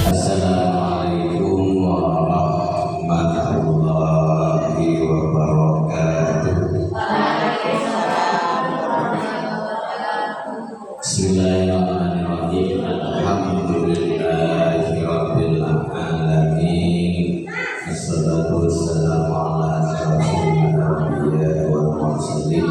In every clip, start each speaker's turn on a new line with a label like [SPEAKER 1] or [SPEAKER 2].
[SPEAKER 1] Assalamualaikum warahmatullahi wabarakatuh. Bismillahirrahmanirrahim. Alhamdulillahi rabbil alamin. Assalatu wassalamu ala asyrafil anbiya wal mursalin.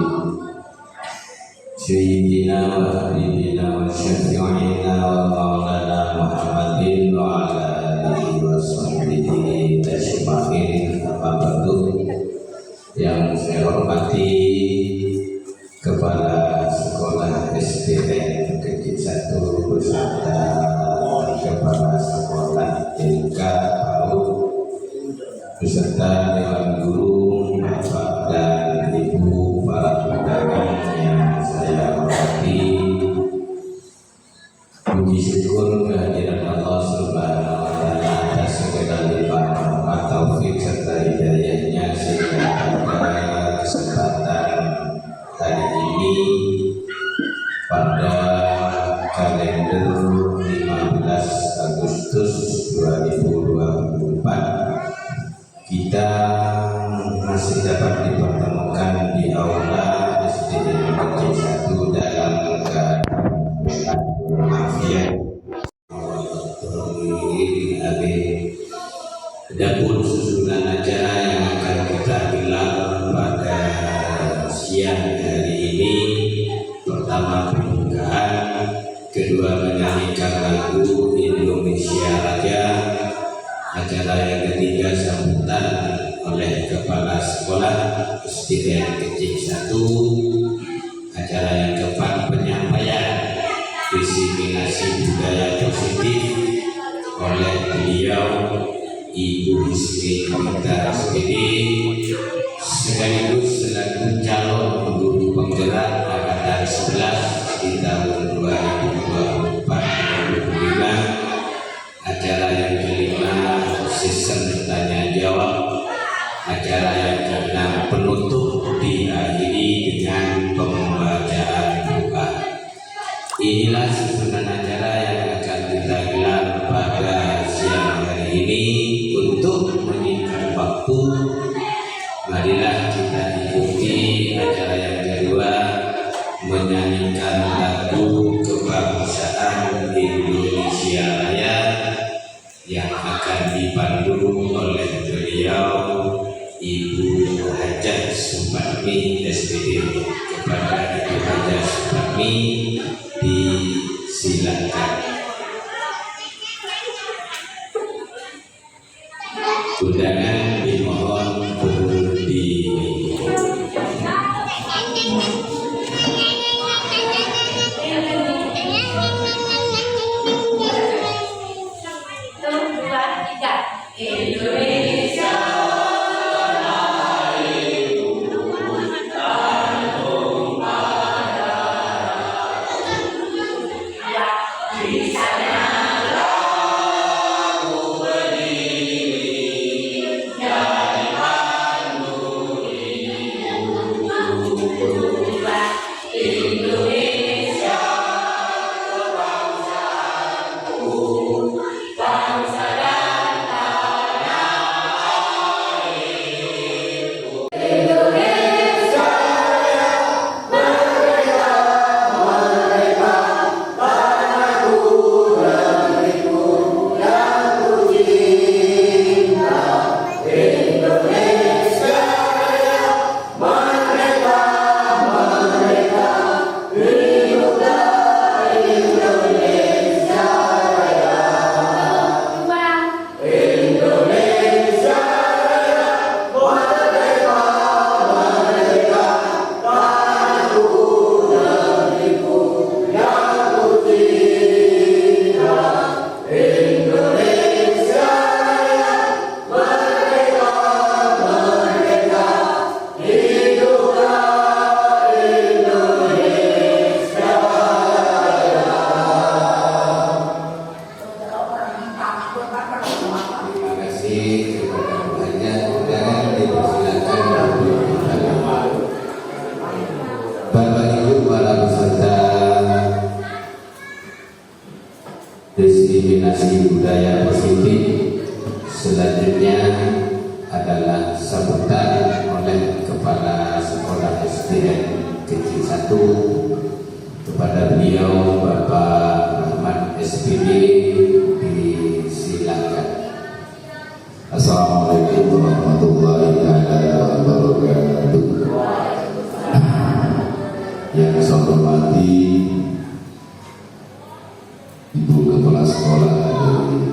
[SPEAKER 1] Sayyidina wa habibina wa syafi'ina wa maulana Muhammadin wa ala alihi wa sahbihi ajma'in. Amma ba'du. Yang saya hormati Kepala Sekolah SDN Negeri 1 beserta Kepala Sekolah TK PAUD beserta Dewan Guru, Bapak dan Ibu para pedagang yang saya hormati. Puji syukur kehadiran Allah Subhanahu wa Ta'ala atas segala limpah rahmat, taufik serta hidayahnya sehingga pada kesempatan hari ini pada kalender 15 Agustus 2024 kita masih dapat dipertemukan di aula SDN Negeri 1 dalam keadaan afiat. Adapun susunan acara yang akan kita gelar pada siang hari ini, pertama pembukaan, kedua menyanyikan lagu Indonesia Raya, acara yang ketiga sambutan oleh Kepala Sekolah SDN Negeri 1, acara yang keempat penyampaian visi misi budaya positif oleh beliau Ibu Sri Komita SPD sekaligus selaku calon guru penggerak angkatan 11 di tahun 2024-2025. Acara yang kelima season tanya jawab, acara yang keenam penutup diakhiri dengan pembacaan doa. Inilah susunan acara yang akan kita gelar pada siang hari ini. Untuk menyingkat waktu, marilah kita ikuti acara yang kedua, menyanyikan lagu kebangsaan Indonesia Raya yang akan dipandu oleh beliau Ibu Hajah Suparmi SPD. Kepada Ibu Hajah Suparmi disilakan. Undangan dimohon berdiri. Indonesia destinasi budaya positif. Selanjutnya adalah sambutan oleh Kepala Sekolah SDN Kecil 1 kepada beliau Bapak Rahmat SPD. Disilakan.
[SPEAKER 2] Assalamualaikum warahmatullahi wabarakatuh. Yang saya hormati Ibu Kepala Sekolah dari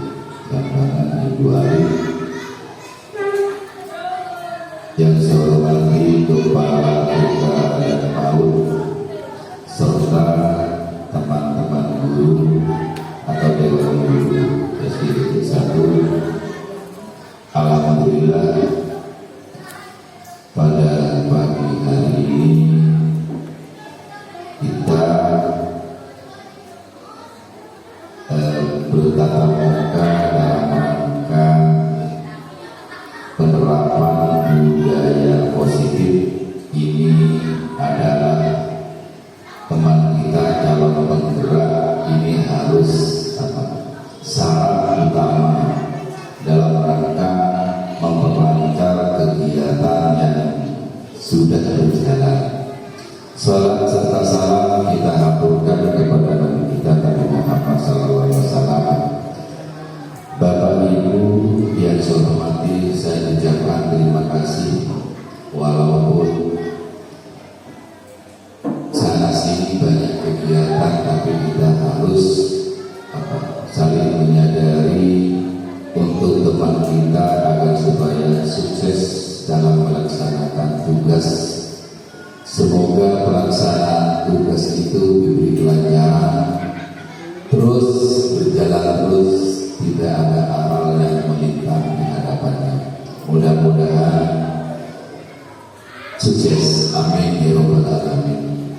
[SPEAKER 2] Gambaran Ibu Ari, yang saya hormati Kepala TK dan PAUD serta teman-teman guru atau dewan guru SD 1. Alhamdulillah pada pagi hari ini kita bertatap muka dalam rangka penerapan budaya positif. Ini adalah teman kita calon penggerak, ini harus syarat utama dalam rangka memperlancar kegiatan yang sudah berjalan. Salat serta salam kita haturkan kepada Nabi kita Nabi Muhammad SAW. Bapak Ibu yang saya hormati, saya ucapkan terima kasih. Walaupun sana sini banyak kegiatan, tapi kita harus saling menyadari untuk teman kita agar supaya sukses dalam melaksanakan tugas. Semoga pelaksanaan tugas itu diberi kelancaran, terus berjalan terus, tidak ada amal yang melintang di hadapannya. Mudah-mudahan sukses. Amin ya rabbal alamin.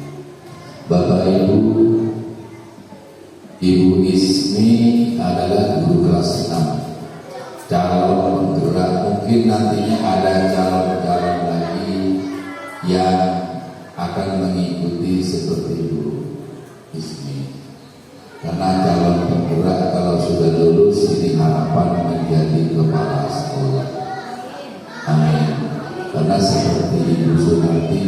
[SPEAKER 2] Bapak Ibu, Ibu Ismi adalah guru kelas 6, calon penggerak. Mungkin nantinya ada calon-calon lagi yang akan mengikuti seperti Ibu Ismi. Karena calon penggerak kalau sudah lulus ini harapan menjadi kepala sekolah. Amin. Karena seperti Ibu Sunarti,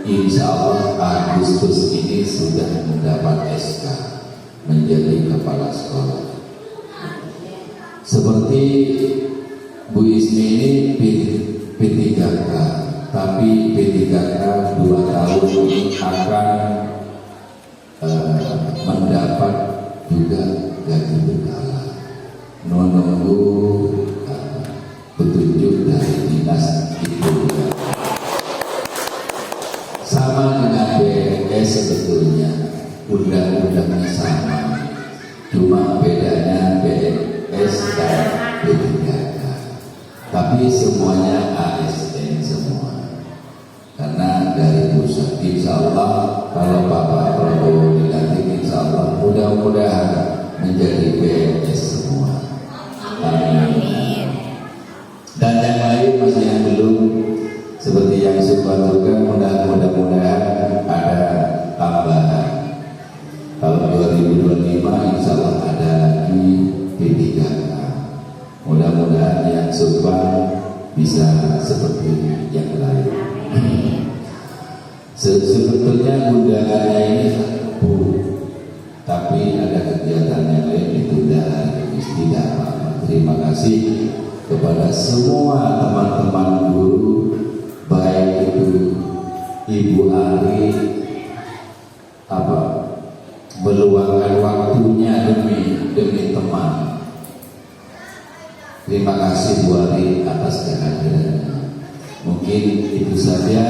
[SPEAKER 2] insya Allah Agustus ini sudah mendapat SK menjadi kepala sekolah. Seperti Bu Ismi ini P3K, tapi P3K 2 tahun ini akan mendapat juga gaji berkala. Menunggu petunjuk dari dinas itu. Sama dengan BNS sebetulnya, undang-undangnya sama, cuma bedanya BNS dan P3K. Tapi semuanya ASN semua. Karena dari pusat, insya Allah kalau Bapak Prabowo dilantik, insya Allah mudah-mudahan menjadi PNS semua. Amin. Dan yang lain masih yang belum, seperti yang Subhan juga, mudah-mudahan ada tambahan. Tahun 2025 insya Allah ada lagi P3K. Mudah-mudahan yang Subhan bisa seperti yang lain. Sebetulnya undangannya ini satu, tapi ada kegiatan yang lain ditunda. Tidak apa-apa. Terima kasih kepada semua teman-teman guru, baik itu Ibu Ari meluangkan waktunya demi teman. Terima kasih Bu Ari atas kehadirannya. Mungkin itu saja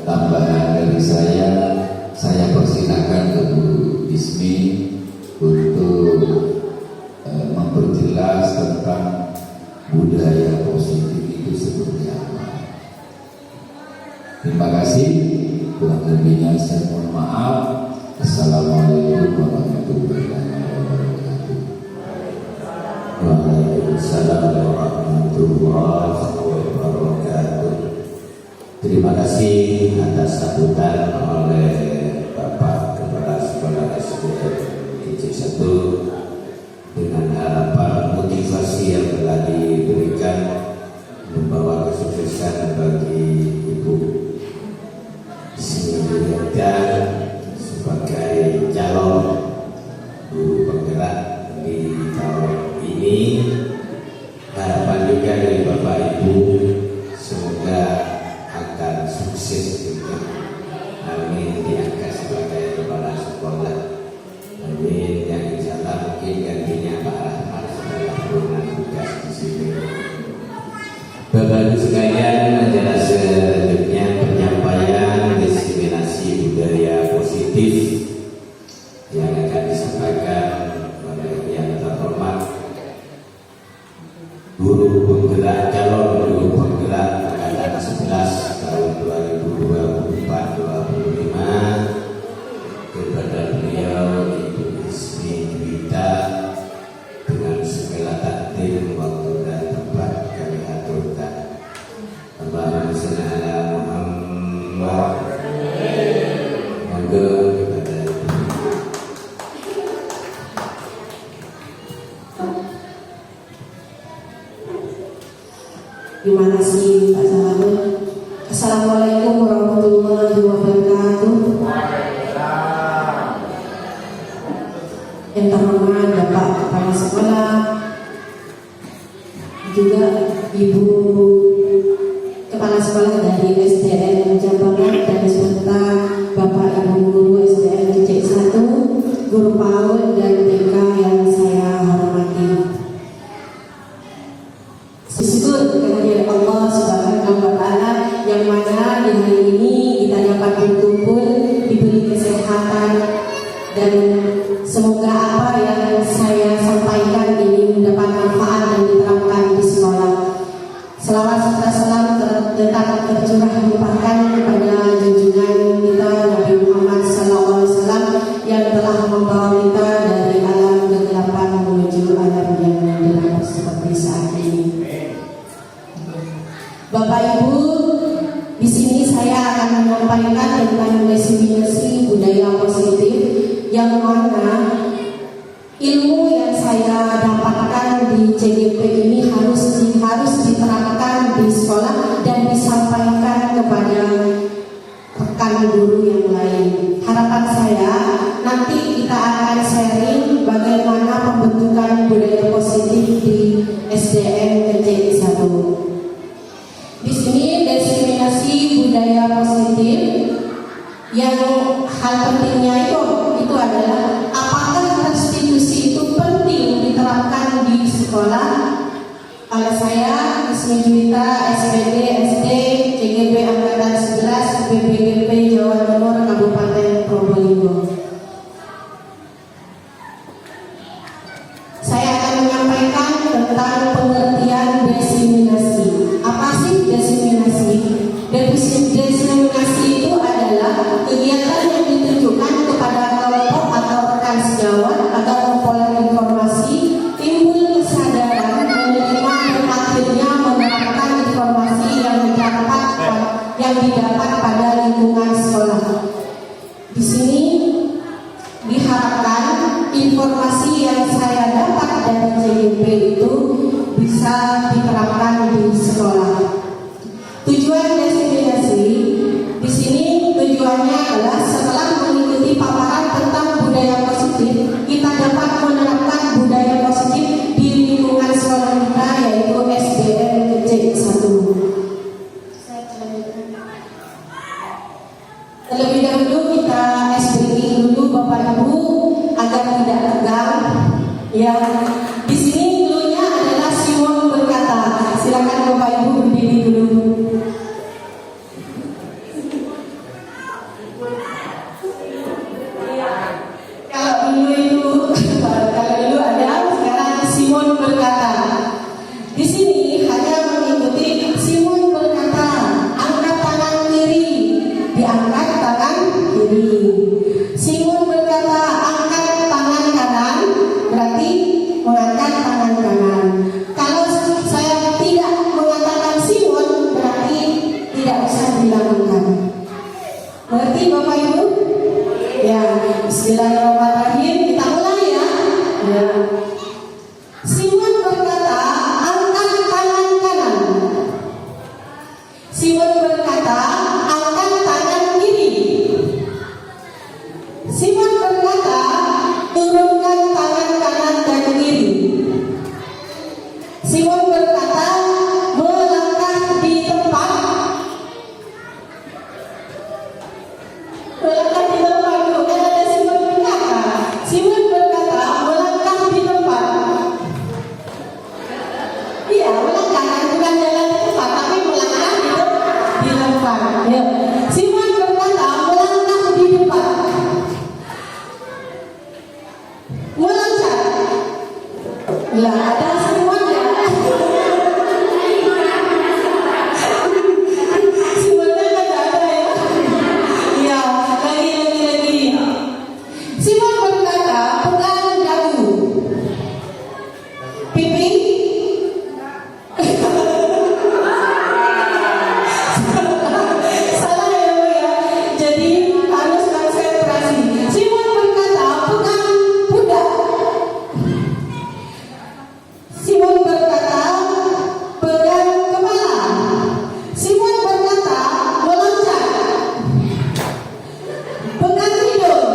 [SPEAKER 2] tambahan dari saya persilakan ke Bu Ismi untuk memperjelas tentang budaya positif itu seperti apa. Terima kasih. Kurang lebihnya saya mohon maaf. Assalamualaikum warahmatullahi wabarakatuh.
[SPEAKER 1] Waalaikumsalam warahmatullahi wabarakatuh. Terima kasih atas sambutan oleh Bapak Kepala Sekolah SDN bergerak di tahun ini. Harapan juga dari Bapak Ibu semoga akan sukses juga. Amin, diangkat sebagai kepala sekolah. Amin, yang insya Allah mungkin gantinya Pak Rahmat sebagai perumahan tugas di sini. Bapak Ibu sekalian, adalah selanjutnya penyampaian diseminasi budaya positif yang akan disampaikan oleh yang terhormat guru penggerak, calon guru penggerak angkatan 11 tahun 2024-2025 kepada beliau Ibu Ismi Juwita dengan segala takdir, waktu dan tempat kami aturkan. Allahumma shalli ala Muhammad. Monggo kepada
[SPEAKER 3] Terima kasih Pak Sahabat. Assalamualaikum warahmatullahi wabarakatuh. Yang terhormat Bapak Kepala Sekolah, juga Ibu Kepala Sekolah dari SDN Jambangan dan beserta Bapak Ibu Guru SDN Kecik 1, Guru PAUD dan TK yang saya hormati. Syukur kehadiran Allah Subhanahu wa Ta'ala yang mana di hari ini kita dapat berkumpul, diberi kesehatan, dan semoga apa yang saya sampaikan ini mendapat manfaat dan diterapkan di sekolah. Selawat serta salam tetap tercurah limpahkan kepada junjungan kita Nabi Muhammad SAW yang telah membawa kita dari alam kegelapan menuju alam yang terang seperti saat ini. Bapak Ibu, di sini saya akan menyampaikan tentang diseminasi budaya positif yang mana ilmu yang saya dapatkan di CGP ini harus diterapkan di sekolah dan disampaikan kepada rekan guru yang lain. Harapan saya nanti kita akan sharing bagaimana pembentukan budaya positif di SDN Kecik 1. Di sini diseminasi budaya positif yang hal pentingnya itu adalah apakah restitusi itu penting diterapkan di sekolah. Oleh saya Ismi Juwita, SPD SD CGP Angkatan 11 BPGP Jawa Timur Kabupaten Probolinggo. Saya akan menyampaikan tentang pengertian diseminasi. Apa sih diseminasi? Diseminasi itu adalah kegiatan yang ditujukan kepada kelompok atau rekan sejawat agar memperoleh informasi, timbul kesadaran, menerima dan akhirnya menerapkan informasi yang didapat pada lingkungan sekolah. Di sini diharapkan informasi yang saya dapat dari CGP itu bisa diterapkan di sekolah. Tujuan diseminasi di sini tujuannya adalah setelah mengikuti paparan tentang budaya positif, kita dapat menerapkan budaya positif di lingkungan sekolah kita yaitu SDN Kecik 1. Terlebih dahulu kita SBI dulu Bapak Ibu agar tidak tegang. Ya, di sini dulunya adalah Simon berkata. Silakan Bapak Ibu berdiri dulu. Kalau dulu ada, sekarang Simon berkata. Di sini hanya mengikuti Simon berkata, angkat tangan kiri, diangkat tangan kiri. Simon berkata, angkat tangan kanan, berarti Ya, ada semuanya. Semuanya kan ada ya. Ya, lagi. Simon berkata, pegang dagu. Pipi. Salah ya, Bu ya. Jadi harus konsentrasi. Simon berkata, pegang pundak. Simon berkata, pegang kepala. Simon berkata, meloncat. Pegang hidung.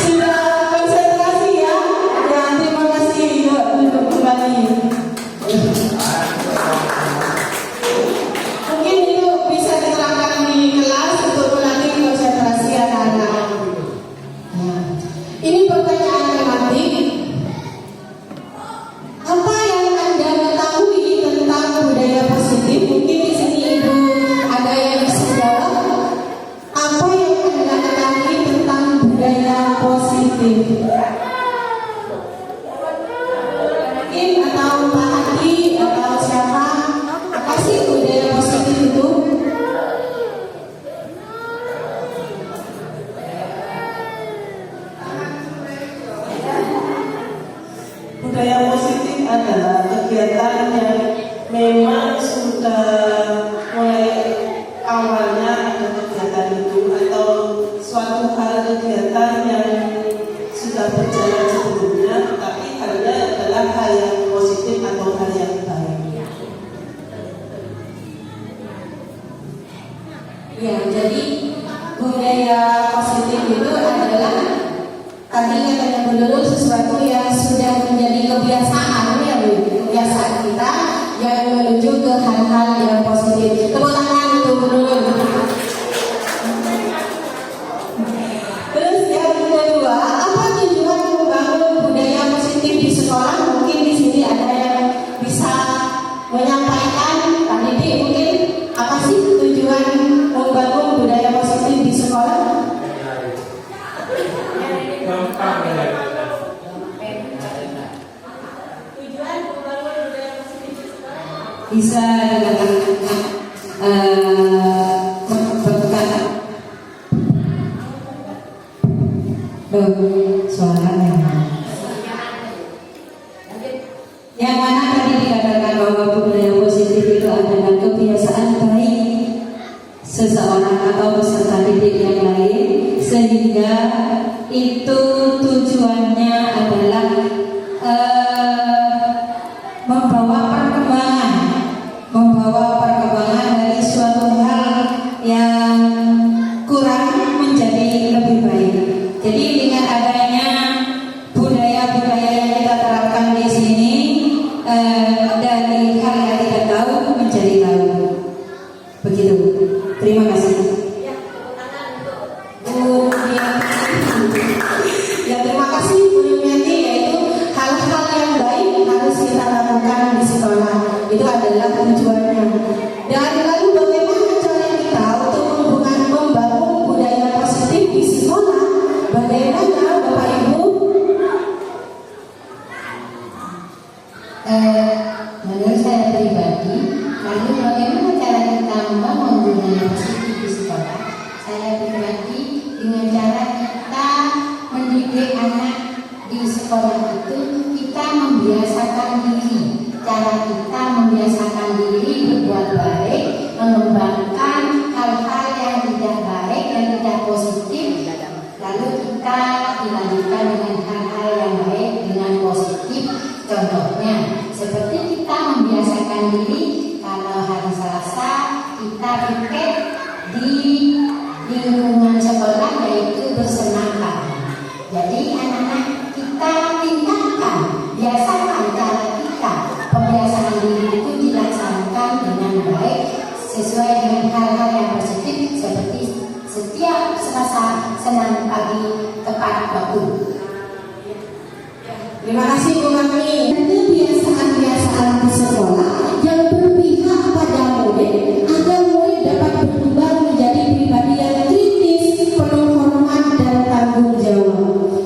[SPEAKER 3] Sudah konsentrasi ya? Ya, terima kasih untuk kembali. Mungkin itu bisa diterangkan di kelas untuk melatih konsentrasi anak-anak. Ya. Ini pertanyaan tematik. Apa yang Anda ketahui tentang budaya positif? Mungkin di sini Ibu ada yang bisa jawab. Apa yang Anda ketahui tentang budaya positif? Mungkin atau Pak Hadi atau siapa? Apa sih budaya positif itu?
[SPEAKER 4] Budaya positif adalah kegiatan yang memang sudah mulai awalnya ada kegiatan itu atau suatu hal kegiatan yang sudah berjalan sebelumnya, tapi halnya adalah hal yang positif atau hal yang baik.
[SPEAKER 3] Ya, jadi budaya positif itu adalah tadi katanya Bu Lulu sesuatu yang sudah menjadi kebiasaan ya Bu, kebiasaan kita yang menuju ke hal-hal yang positif. Tepuk tangan untuk Bu Lulu. Terus yang kedua, apa tujuan membangun budaya positif di sekolah? Mungkin di sini ada yang bisa menyampaikan. Pak Didi mungkin apa sih tujuan membangun budaya positif di sekolah? Tujuan membangun budaya positif di sekolah bisa
[SPEAKER 5] suaranya. Yang mana tadi dikatakan bahwa budaya positif itu adalah kebiasaan baik seseorang atau peserta didik yang lain, sehingga itu tujuannya adalah membawa perkembangan dari suatu hal yang kurang menjadi lebih baik. Jadi dengan adanya budaya-budaya yang kita terapkan di sini, dari hal yang tidak tahu menjadi tahu. Begitu. Terima kasih.
[SPEAKER 3] Ya, terima kasih Bu Yumiati, yaitu hal-hal yang baik harus kita lakukan di sekolah. Itu adalah tujuannya. Dan lalu bagaimana cara kita untuk membangun budaya positif di sekolah? Bagaimana Bapak Ibu?
[SPEAKER 5] Menurut saya pribadi, lalu bagaimana cara kita membangun budaya positif di sekolah? Saya pribadi dengan cara kita mendidik anak di sekolah itu, kita membiasakan diri. Cara kita membiasakan diri berbuat baik, mengembangkan hal-hal yang tidak baik dan tidak positif. Lalu kita dilanjutkan dengan hal-hal yang baik dengan positif. Contohnya, seperti kita membiasakan diri kalau hari Selasa kita piket di lingkungan sekolah, yaitu bersenam. Jadi anak-anak kita tingkatkan, biasakan cara kita. Pembiasaan diri itu dilaksanakan dengan baik sesuai dengan hal-hal yang positif, seperti setiap Selasa senam pagi tepat waktu.
[SPEAKER 3] Terima kasih Bu Mami. Kebiasaan-kebiasaan di sekolah yang berpihak pada murid agar murid dapat berkembang menjadi pribadi yang kritis, penuh hormat dan tanggung jawab.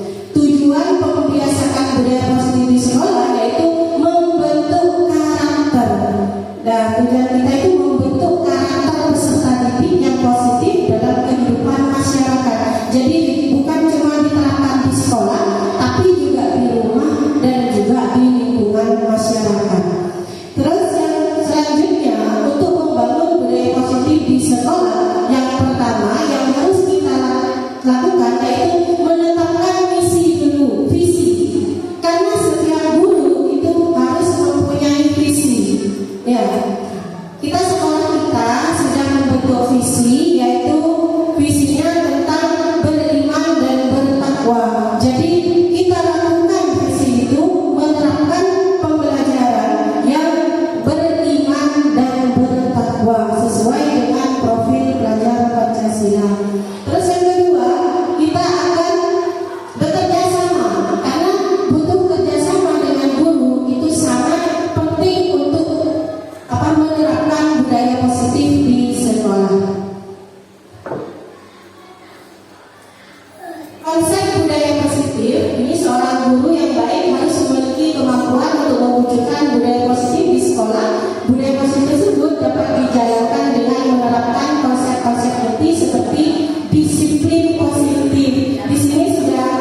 [SPEAKER 3] positif, ini seorang guru yang baik harus memiliki kemampuan untuk mewujudkan budaya positif di sekolah. Budaya positif tersebut dapat dijalankan dengan menerapkan konsep-konsep penting seperti disiplin positif. Di sini sudah,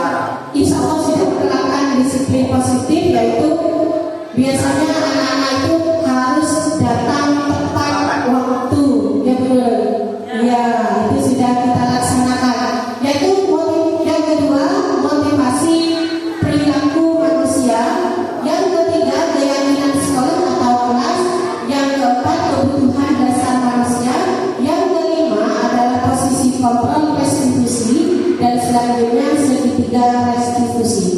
[SPEAKER 3] insya Allah sudah menerapkan disiplin positif, yaitu biasanya anak-anak itu harus datang tepat waktu, ya benar. Ya, itu sudah kita laksanakan. Yaitu yang kedua, motivasi perilaku manusia. Yang ketiga, keyakinan sekolah atau kelas. Yang keempat, kebutuhan dasar manusia. Yang kelima adalah posisi kontrol restitusi, dan selanjutnya segitiga restitusi.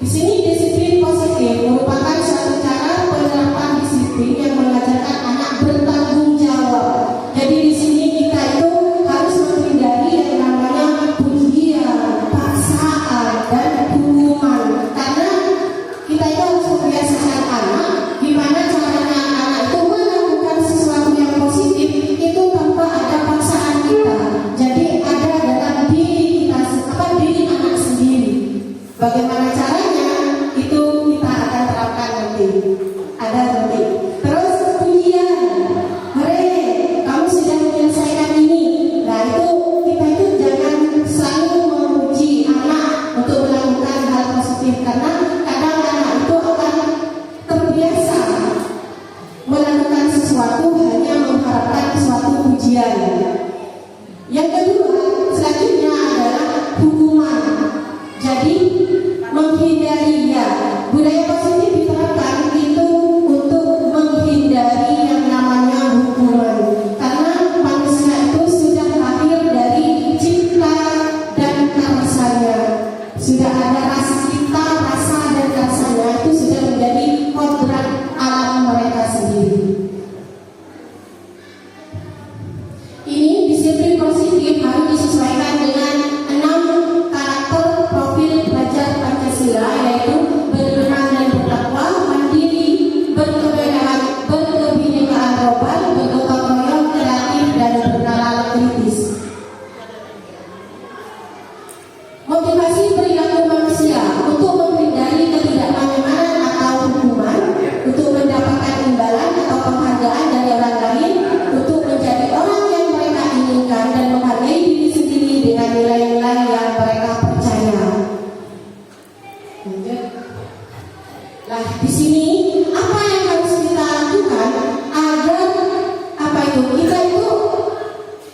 [SPEAKER 3] Di sini disiplin positif merupakan suatu cara penerapan disiplin yang mengajarkan anak bertanggung jawab. Jadi di sini kita itu harus menghindari yang namanya pujian, paksaan, dan hukuman. Karena kita itu harus membiasakan anak gimana caranya anak itu melakukan sesuatu yang positif itu tanpa ada paksaan kita. Jadi ada dalam diri kita, diri anak sendiri. Bagaimana caranya itu kita akan terapkan nanti. Ada nanti. Terus pujian, hore, kamu sudah menyelesaikan ini. Nah itu kita itu jangan selalu memuji anak untuk melakukan hal positif, karena kadang anak itu akan terbiasa melakukan sesuatu hanya mengharapkan suatu pujian. Yang kedua, selanjutnya adalah hukuman. Jadi menghindari, ya, budaya positif diterapkan itu untuk menghindari yang namanya hukuman, karena manusia itu sudah lahir dari cipta dan karsanya, sudah ada rasa cipta, rasa dan karsanya itu sudah menjadi kodrat alam mereka sendiri. Ini disiplin positif harus disesuaikan dengan 6 karakter profil pelajar Pancasila, yaitu beriman dan bertakwa, mandiri, berkebenaran, berkebinekaan global, bergotong royong, kreatif, dan bernalar kritis. Motivasi perilaku manusia untuk menghindari ketidakmanyamanan atau hukuman, untuk mendapatkan imbalan atau penghargaan dari orang lain, untuk menjadi orang yang mereka inginkan dan menghargai diri sendiri dengan nilai-nilai yang mereka percaya. Nah, di sini apa yang harus kita lakukan agar kita itu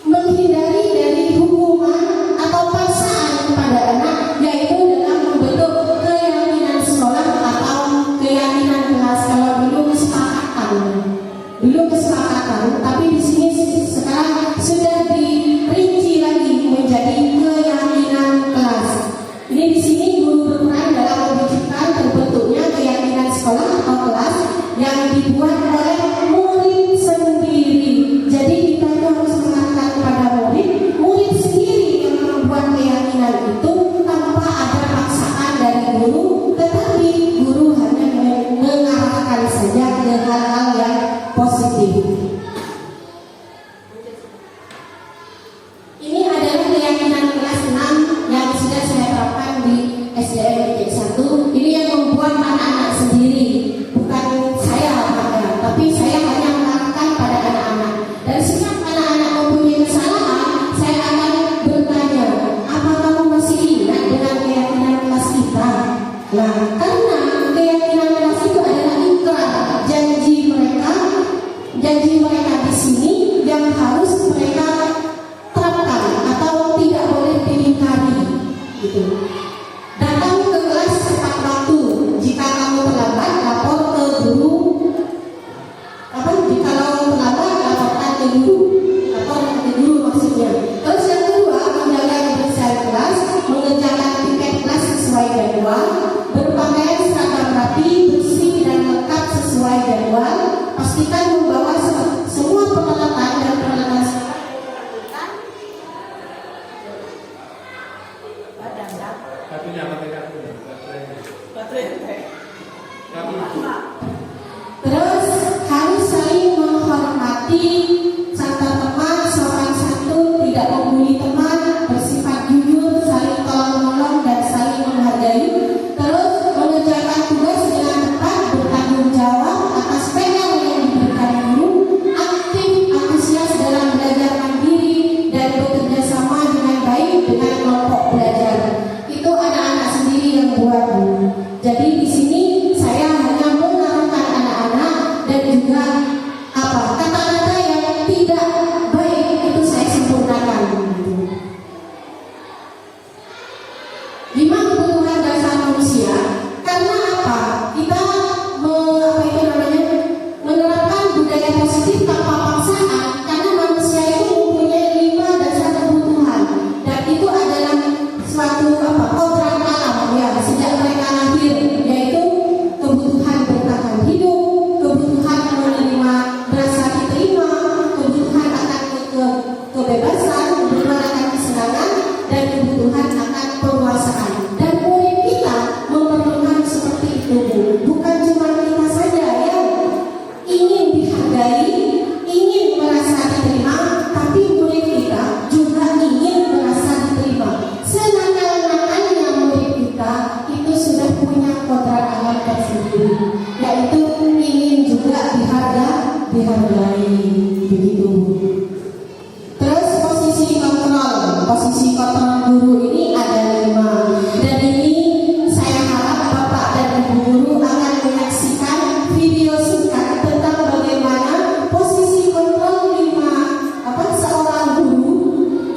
[SPEAKER 3] menghindari dari hukuman atau paksaan kepada anak, yaitu dalam membentuk keyakinan sekolah atau keyakinan kelas. Kalau belum kesepakatan, tapi di sini sekarang sudah dirinci lagi menjadi keyakinan kelas. Ini di sini guru berperan dalam mewujudkan terbentuknya keyakinan sekolah atau kelas yang dibuat oleh murid sendiri. Jadi kita itu harus mengatakan kepada murid sendiri yang membuat keyakinan itu tanpa ada paksaan dari guru, tetapi guru hanya mengarahkan saja ke hal-hal yang positif. Ini adalah keyakinan kelas 6 yang sudah saya terapkan di SDM 1. Ini yang membuat anak-anak sendiri, bukan saya, tapi saya hanya mengarahkan pada anak-anak. Dan setiap anak-anak mempunyai kesalahan, saya akan bertanya, apa kamu masih ingat dengan keyakinan kelas kita? Nah, karena keyakinan kelas itu adalah ikrar, janji mereka di sini yang harus mereka terapkan atau tidak boleh diingkari, gitu. Datang ke kelas tepat waktu. Jika kamu terlambat, lapor ke guru. Jika kamu terlambat, laporkan ke guru maksudnya. Terus yang kedua, menjaga kebersihan kelas, mengerjakan tiket kelas sesuai jadwal, berpakaian seragam rapi, bersih dan lengkap sesuai jadwal. Pastikan membawa semua peralatan dan peralatan Terus harus saling menghormati antar teman, sopan santun, tidak membuli teman, bersifat jujur, saling tolong menolong. guru ini ada 5. Dan ini saya harap Bapak dan Ibu guru akan menyaksikan video singkat tentang bagaimana posisi kontrol 5 seorang guru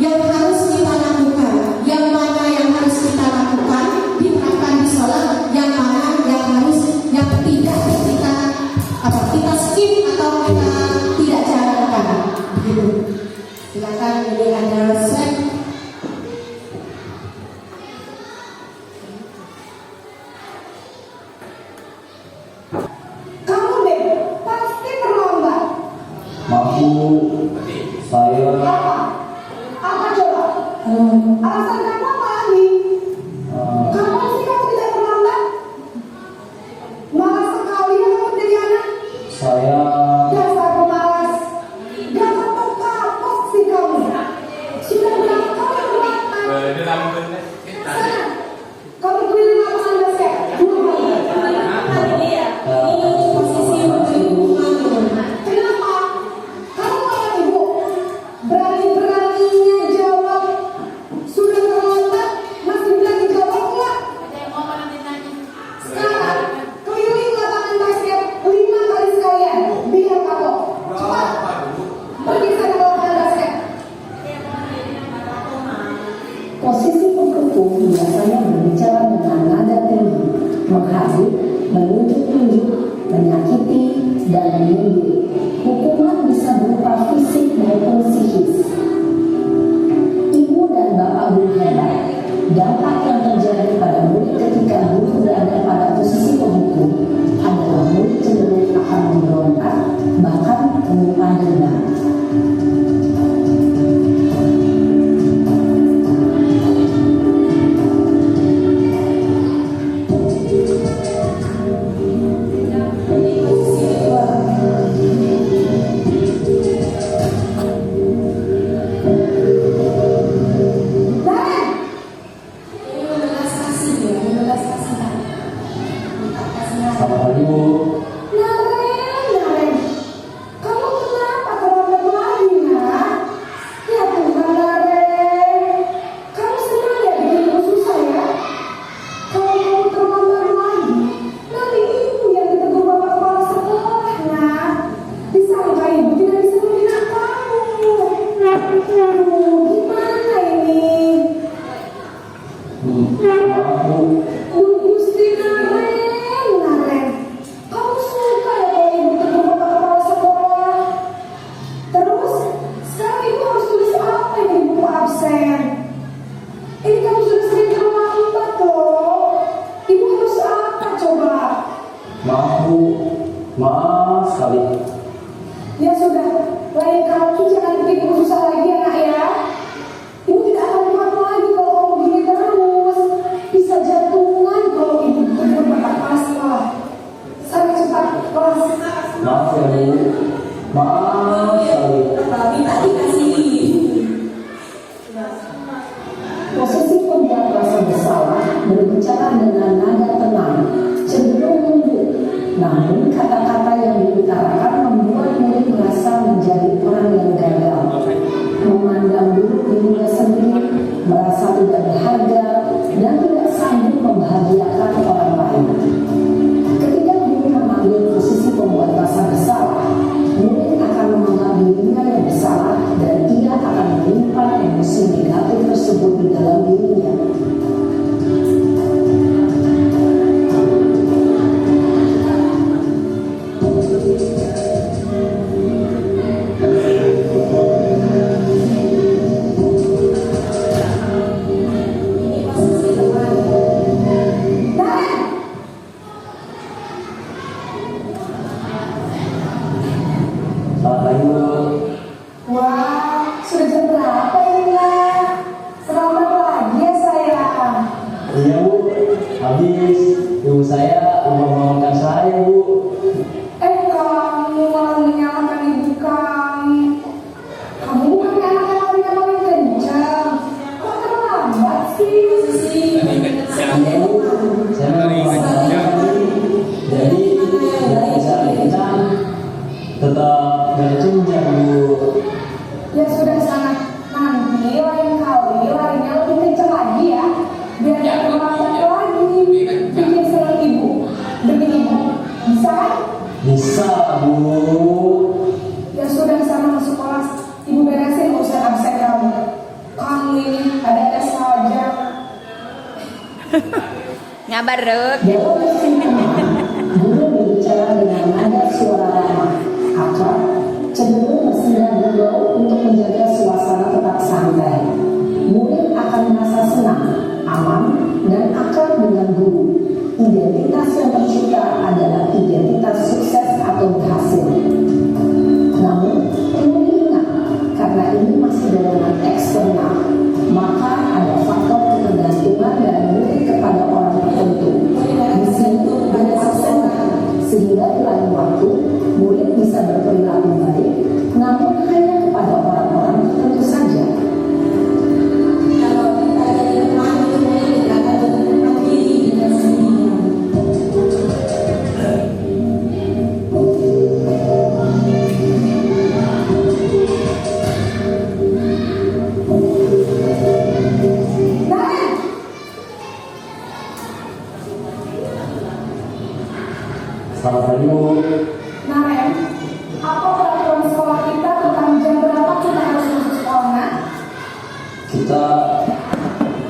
[SPEAKER 3] yang harus kita lakukan, yang mana yang harus kita lakukan diterapkan di sekolah, yang mana yang harus yang tidak kita skip atau kita tidak jalankan. Begitu. Silakan, ini ada slide.
[SPEAKER 6] Kamu deh, pasti terlambat.
[SPEAKER 2] Mampu saya
[SPEAKER 6] Apa? Apa coba? Alasan kamu apa lagi? Kapan sih kamu tidak terlambat? Malas sekali ya kamu jadi anak.
[SPEAKER 2] saya
[SPEAKER 6] Dasar pemalas. Gak kapok-kapok sih kamu. Sudah berapa kali terlambat? Sana, kamu keliling lapangan basket. 2 kali.
[SPEAKER 3] Ini posisi menteri hubungan.
[SPEAKER 6] Kenapa? Kamu anak ibu berani-beraninya jawab. Sudah terlambat, masih berani jawab enggak? Sekarang keliling lapangan basket 5 kali sekalian. Biar kapok. Cepat. Pergi sana ke lapangan basket.
[SPEAKER 7] Posisi penghukum biasanya berbicara dengan nada tinggi, menghasut, menunjuk-nunjuk, menyakiti, dan menyindir. Hukuman bisa berupa fisik maupun psikis. Ibu dan bapak guru hebat. Dampak yang terjadi pada murid ketika guru berada pada posisi penghukum adalah murid cenderung akan memberontak, bahkan menyimpan dendam.
[SPEAKER 3] Ini posisi kedua.
[SPEAKER 6] Dan
[SPEAKER 3] Ini 15 kasih ya, 15 kasih kan. Minta kasihnya.
[SPEAKER 2] selamat pagi Bu.
[SPEAKER 6] Naren, kamu kenapa terlambat lagi, nak? Ya Tuhan, Naren, kamu senang ya bikin ibu susah ya? Kalau kamu terlambat lagi, nanti ibu yang ditegur bapak kepala sekolah, nak. Disangka ibu tidak bisa membina kamu. Aduh, gimana ini?
[SPEAKER 2] Maaf Bu.
[SPEAKER 6] Gusti Naren, kamu suka ya kalau ibu tegur bapak kepala sekolah? Terus, sekarang ibu harus tulis apa ini di buku absen? Ini kamu sudah sering terlambat loh. Ibu harus apa coba?
[SPEAKER 2] Maaf Bu. Maaf sekali.
[SPEAKER 6] Ya sudah, lain kali jangan bikin ibu susah lagi ya nak ya. Ibu tidak akan kuat lagi kalau kamu begini terus. Bisa jantungan kalau ibu tegur bapak kepala sekolah. Sana cepat kelas.
[SPEAKER 2] Maaf ya Bu. Maaf sekali.
[SPEAKER 3] Minta dikasih.
[SPEAKER 7] Posisi pembuat rasa bersalah berbicara dengan nada tenang, cenderung lembut. Namun kata-kata yang diutarakan membuat murid merasa menjadi orang yang gagal, memandang buruk dirinya sendiri, merasa tidak berharga, dan tidak sanggup membahagiakan orang lain. Ketika guru mengambil posisi pembuat rasa bersalah, murid akan menganggap dirinya yang bersalah dan ia akan menyimpan emosi negatif tersebut di dalam dirinya.
[SPEAKER 3] Ini posisi teman.
[SPEAKER 6] Naren,
[SPEAKER 2] Selamat pagi Bu.
[SPEAKER 6] wah, sudah jam berapa ini nak? Selamat lagi ya sayang.
[SPEAKER 2] Iya Bu. Habis ibu saya membangunkan saya Bu.
[SPEAKER 6] Kamu malah menyalahkan ibu kamu. Kamu bukan anak yang paling kencang. Kok terlambat sih?
[SPEAKER 3] Posisi
[SPEAKER 2] Iya Bu. Saya membangunkan tadi. Jadi tidak bisa kencang. Tetap gak kencang Bu.
[SPEAKER 6] Ya sudah sana. Nanti lain kali larinya lebih kencang
[SPEAKER 5] Ngabarek.
[SPEAKER 7] Dalam persidangan, guru berbicara dengan nada suara ramah, akrab, cenderung bersenang gurau untuk menjaga suasana tetap santai. Murid akan merasa senang, aman, dan akrab dengan guru. Identitas yang tercipta adalah identitas sukses atau berhasil. Namun, perlu diingat, karena ini masih dorongan eksternal, maka ada faktor ketergantungan dari murid kepada orang tertentu. Di sini ada aksennya, sehingga di lain waktu murid bisa berperilaku baik, namun hanya kepada orang-orang tertentu saja.
[SPEAKER 3] Kalau kita jadi teman itu murid tidak akan berkembang diri dengan sendirinya.
[SPEAKER 8] Selamat pagi Bu.
[SPEAKER 6] Naren, apa peraturan sekolah kita tentang jam berapa kita harus masuk sekolah?
[SPEAKER 8] Kita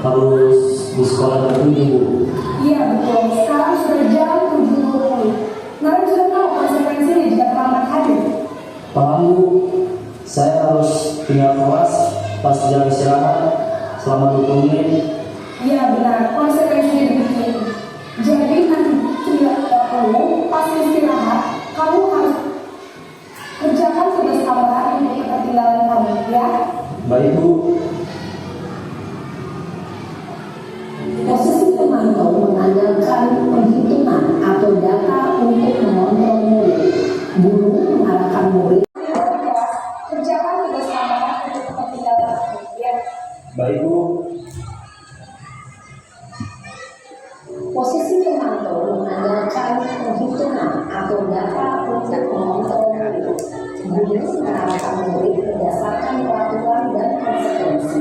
[SPEAKER 8] harus di sekolah tertinggi Bu.
[SPEAKER 6] Iya betul, sekarang sudah jam 7.20. Naren sudah tahu konsekuensinya jika terlambat hadir.
[SPEAKER 8] Paham Bu, saya harus tinggal kelas pas jam istirahat selama 20 menit.
[SPEAKER 6] Iya benar, konsekuensinya demikian. Jadi nanti tidak perlu pas istirahat, kamu harus kerjakan tugas tambahan untuk ketertinggalan kamu, ya.
[SPEAKER 8] Baik Bu.
[SPEAKER 7] Posisi pemantau mengandalkan perhitungan atau data untuk mengontrol murid. Guru mengarahkan murid.
[SPEAKER 6] Kerjakan tugas tambahan untuk ketertinggalan kamu, ya.
[SPEAKER 8] Baik Bu.
[SPEAKER 7] Posisi pemantau mengandalkan perhitungan atau data untuk mengontrol murid. Guru mengarahkan murid berdasarkan peraturan dan konsekuensi.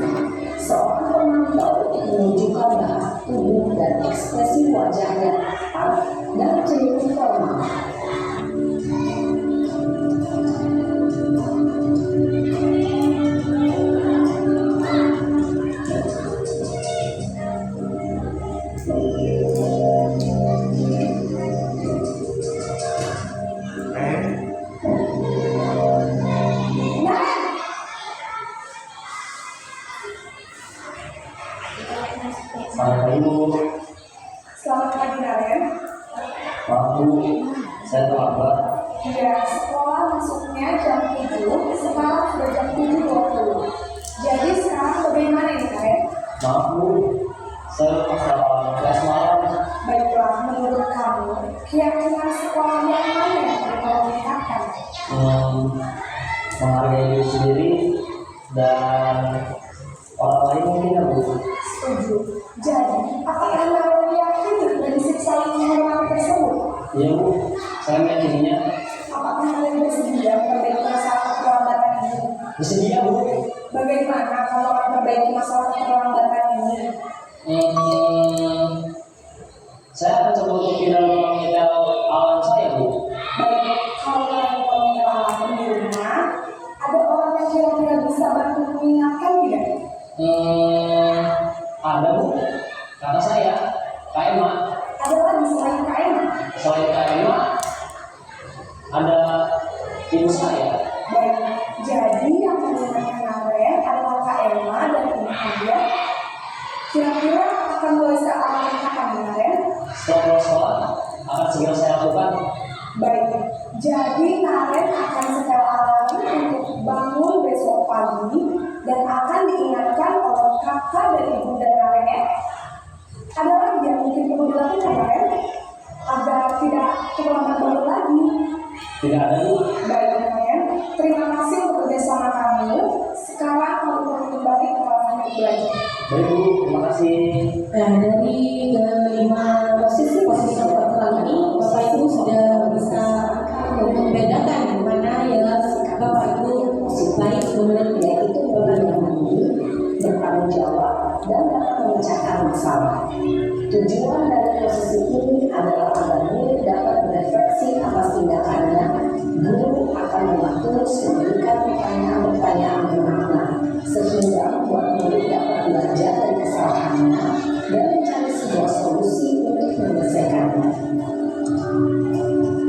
[SPEAKER 7] Seorang pemantau menunjukkan bahasa tubuh dan ekspresi wajah yang tepat dan cenderung formal.
[SPEAKER 8] Selamat pagi Bu.
[SPEAKER 6] Selamat pagi Naren.
[SPEAKER 8] Maaf Bu, saya terlambat.
[SPEAKER 6] Iya, sekolah masuknya jam 7, sekarang sudah jam 7.20. Jadi sekarang bagaimana ini Naren?
[SPEAKER 8] Maaf Bu, saya lupa salah kelas malam.
[SPEAKER 6] Baiklah, menurut kamu, keyakinan sekolah yang mana yang perlu kamu meningkatkan?
[SPEAKER 8] Menghargai diri sendiri dan orang lain mungkin ya Bu.
[SPEAKER 6] Setuju. Jadi, apakah Naren yakin dari siksa yang menghormati tersebut?
[SPEAKER 8] Iya Bu, saya meyakininya.
[SPEAKER 6] Apakah Naren bersedia memperbaiki masalah keterlambatan ini?
[SPEAKER 8] Bersedia Bu.
[SPEAKER 6] Bagaimana kalau akan memperbaiki masalah keterlambatan ini?
[SPEAKER 8] Saya akan coba untuk tidak mengingat alam saya Bu.
[SPEAKER 6] Baik, kalau Naren punya alasan di rumah, ada orang yang kira-kira bisa bantu mengingatkan tidak?
[SPEAKER 8] Ada Bu, karena saya Kak Emma.
[SPEAKER 6] Ada lagi selain Kak Emma?
[SPEAKER 8] Selain Kak Emma, ada ibu saya.
[SPEAKER 6] Baik, jadi yang mengingatkan Naren adalah Kak Emma dan Ibu Nadia. Kira-kira akan mulai seaman kapan Naren?
[SPEAKER 8] Setelah pulang sekolah akan segera saya lakukan.
[SPEAKER 6] Baik, jadi Naren akan setel alarm untuk bangun besok pagi dan akan diingatkan oleh kakak dan ibu dan Naren ya. Ada lagi yang mungkin perlu dilakukan Naren agar tidak terlambat bangun lagi.
[SPEAKER 8] Tidak ada Bu.
[SPEAKER 6] Baik Naren, terima kasih untuk kerjasama kamu. Sekarang kamu perlu kembali ke kelasnya belajar.
[SPEAKER 8] Baik Bu, terima kasih.
[SPEAKER 3] Nah, dari kelima posisi pertama ini, Bapak Ibu sudah bisa membedakan mana yang Bapak Ibu baik menurut
[SPEAKER 7] yaitu orang yang mandiri, bertanggung jawab, dan dapat memecahkan masalah. Tujuan dari posisi ini adalah agar murid dapat berefleksi atas tindakannya. Guru akan membantu memberikan pertanyaan-pertanyaan bermakna, sehingga membuat murid dapat belajar dari kesalahannya dan mencari sebuah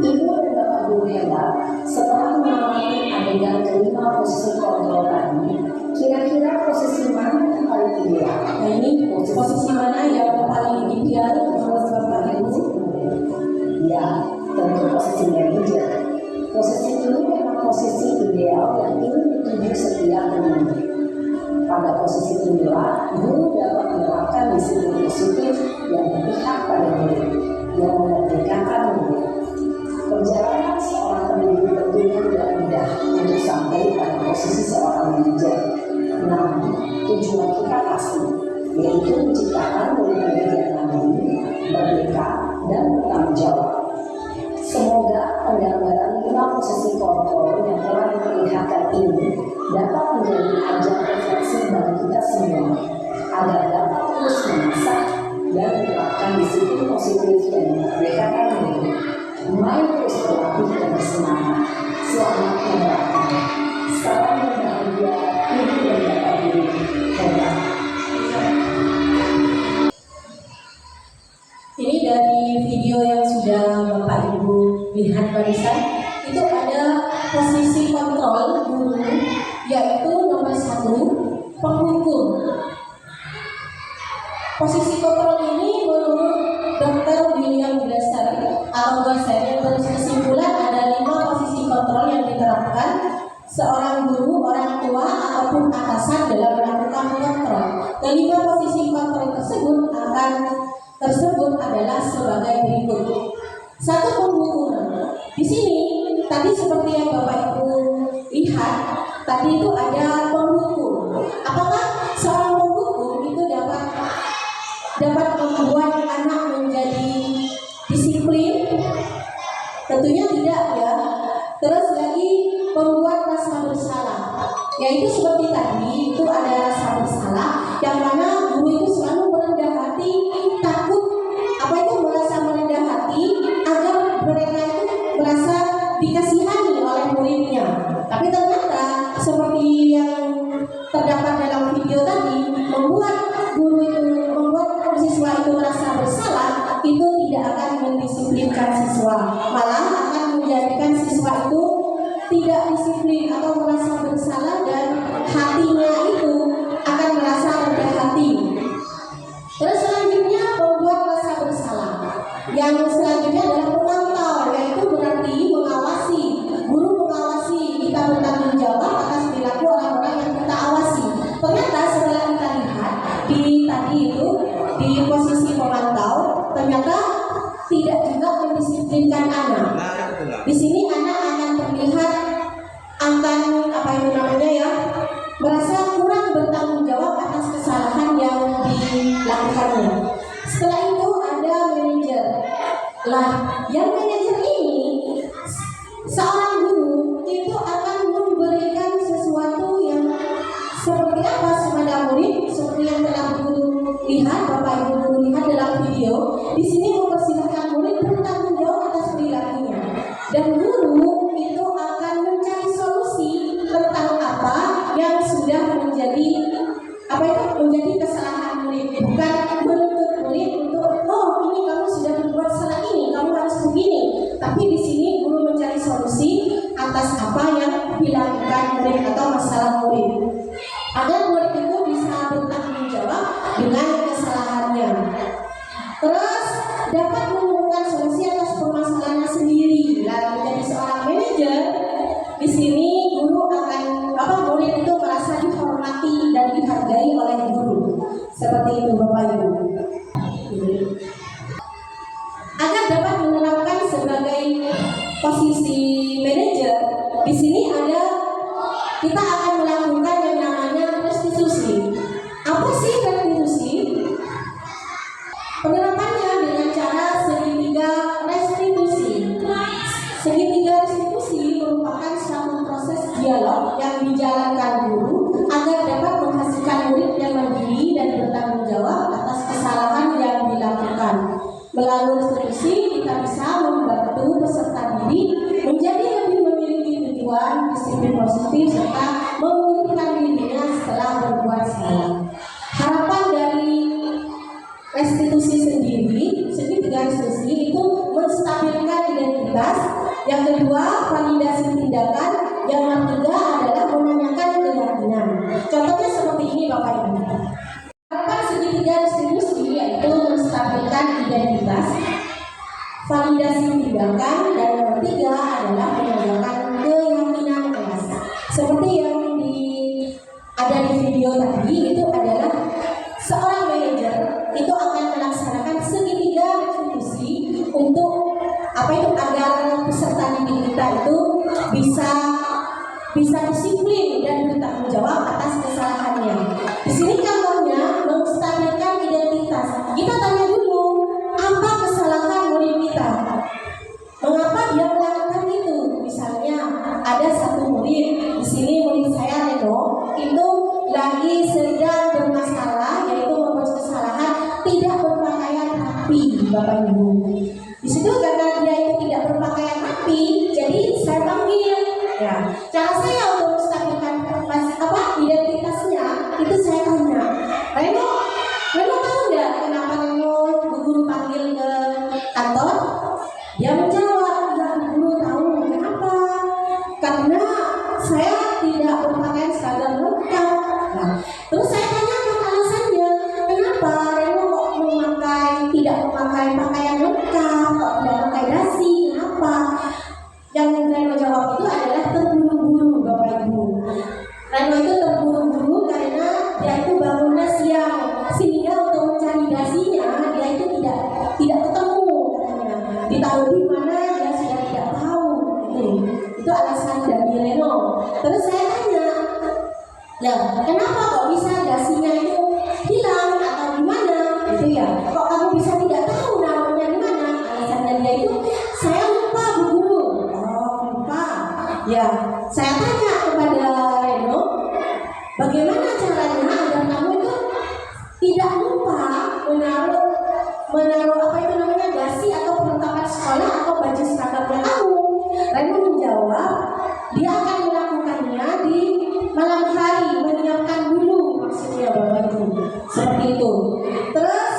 [SPEAKER 7] Ibu dan Bapak Guru Ella setelah mengamati adegan kelima posisi kontrol tadi, kira-kira posisi mana yang paling ideal?
[SPEAKER 3] Nah ini posisi mana yang paling ideal menurut Bapak Ibu?
[SPEAKER 7] Ya, tentu posisi manajer. Posisi ini memang posisi ideal yang ingin dituju setiap guru. Pada posisi inilah, guru dapat menerapkan disiplin positif yang berpihak pada murid, yang memerdekakan murid. Perjalanan seorang pendidik tentunya tidak mudah untuk sampai pada posisi seorang manajer. Namun, tujuan kita pasti, yaitu menciptakan murid-murid yang mandiri, merdeka, dan bertanggung jawab. Semoga penggambaran 5 posisi kontrol yang telah diperlihatkan ini dapat menjadi ajang refleksi bagi kita semua agar dapat terus mengasah dan menerapkan disiplin positif yang memerdekakan diri. Mari terus berlatih dan bersemangat. Selamat menerapkan. Salam berbahagia, Ibu dan Bapak Guru. Hebat.
[SPEAKER 3] Ini dari video yang sudah Bapak Ibu lihat barusan, itu ada posisi kontrol guru, yaitu nomor 1, penghukum. Posisi kontrol ini menurut Dr. William Glasser atau dosen yang berkesimpulan ada 5 posisi kontrol yang diterapkan seorang guru, orang tua, ataupun atasan dalam melakukan kontrol. Kelima posisi kontrol tersebut adalah sebagai berikut. 1, penghukuman. Di sini tadi seperti yang Bapak Ibu lihat, tadi itu ada penghukum. Apakah seorang penghukum itu dapat membuat anak menjadi disiplin? Tentunya tidak ya. Terus lagi membuat rasa bersalah, yaitu seperti tadi itu ada rasa bersalah yang mana guru itu selalu merendah hati, takut merasa merendah hati agar mereka itu merasa dikasihani oleh muridnya. Tapi ternyata seperti yang terdapat dalam video tadi, membuat siswa itu merasa bersalah itu tidak akan mendisiplinkan siswa, malah akan menjadikan siswa itu tidak disiplin atau merasa bersalah dan hatinya itu akan merasa rendah hati. Terus selanjutnya membuat rasa bersalah. Yang selanjutnya adalah memantau, yaitu berarti mengawasi. Guru mengawasi, kita bertanggung jawab atas perilaku orang-orang yang kita awasi. Ternyata setelah kita lihat di posisi pemantau, ternyata tidak juga mendisiplinkan anak. Di sini anak akan terlihat merasa kurang bertanggung jawab atas kesalahan yang dilakukannya. Setelah itu ada manajer. Yang manajer ini seorang guru itu akan memberikan sesuatu yang seperti apa kepada murid, seperti yang telah guru lihat, Bapak Ibu guru lihat dalam video. Di sini mempersilahkan murid bertanggung jawab atas perilakunya, dan guru itu akan mencari solusi tentang apa yang sudah menjadi kesalahan murid, bukan menuntut murid untuk ini kamu sudah berbuat salah ini, kamu harus begini. Tapi di sini guru mencari solusi atas apa yang dilakukan murid atau masalah murid, agar murid itu bisa bertanggung jawab dengan kesalahannya. Terus dapat menemukan solusi atas permasalahannya sendiri. Menjadi seorang manajer, di sini guru murid itu merasa dihormati dan dihargai oleh guru. Seperti itu Bapak Ibu. Agar dapat menerapkan sebagai posisi manajer, di sini kita akan melakukan yang namanya restitusi. Apa sih restitusi? Penerapannya dengan cara segitiga restitusi. Segitiga restitusi merupakan suatu proses dialog yang dijalankan guru agar dapat menghasilkan murid yang mandiri dan bertanggung jawab atas kesalahan yang dilakukan. Melalui restitusi kita bisa membantu peserta didik menjadi lebih memiliki tujuan, disiplin positif, serta memulihkan dirinya setelah berbuat salah. Harapan dari restitusi sendiri, segitiga diskusi itu menstabilkan identitas, yang kedua validasi tindakan, yang ketiga adalah menanyakan keyakinan. Contohnya seperti ini Bapak Ibu. Harapan segitiga diskusi yaitu menstabilkan identitas, validasi tindakan, dan yang ketiga adalah menanyakan keyakinan kelas. Seperti yang ada di video tadi, itu adalah seorang manajer itu akan melaksanakan segitiga diskusi untuk agar peserta didik kita itu bisa disiplin dan bertanggung jawab atas kesalahannya. Di sini contohnya menstabilkan identitas. Kita tanya dulu apa kesalahan murid kita, mengapa dia melakukan itu. Misalnya ada satu murid di sini, murid saya Reno, itu lagi sedang bermasalah, yaitu membuat kesalahan tidak berpakaian rapi, Bapak Ibu. Di situ karena dia itu tidak berpakaian rapi, jadi saya panggil. Ya, cara saya untuk menstabilkan identitasnya itu saya tanya, Reno tahu nggak kenapa Reno Bu Guru panggil ke kantor? Dia menjawab, ya Bu Guru tahu. Kenapa? Karena saya tidak berpakaian seragam lengkap. Nah, terus saya tanyakan alasannya, kenapa Reno kok tidak memakai pakaian lengkap, kok tidak pakai dasi, kenapa? Yang Reno jawab itu adalah terburu-buru, Bapak Ibu. Reno itu terburu-buru karena dia itu bangunnya siang, sehingga untuk mencari dasinya dia itu tidak ketemu katanya. Ditaruh di mana dia sudah tidak tahu. Itu alasan dari Reno. Terus saya tanya, ya kenapa kok bisa dasinya itu hilang atau gimana? Gitu ya. Kok kamu bisa tidak tahu namanya di mana? Alasannya dia itu, saya lupa Bu Guru. Oh lupa. Ya, saya tanya kepada Reno, bagaimana caranya agar kamu itu tidak lupa menaruh dasi atau perlengkapan sekolah atau baju seragamnya kamu? Reno menjawab, dia akan melakukannya di malam hari, menyiapkan dulu, maksudnya Bapak Ibu. Seperti itu. Terus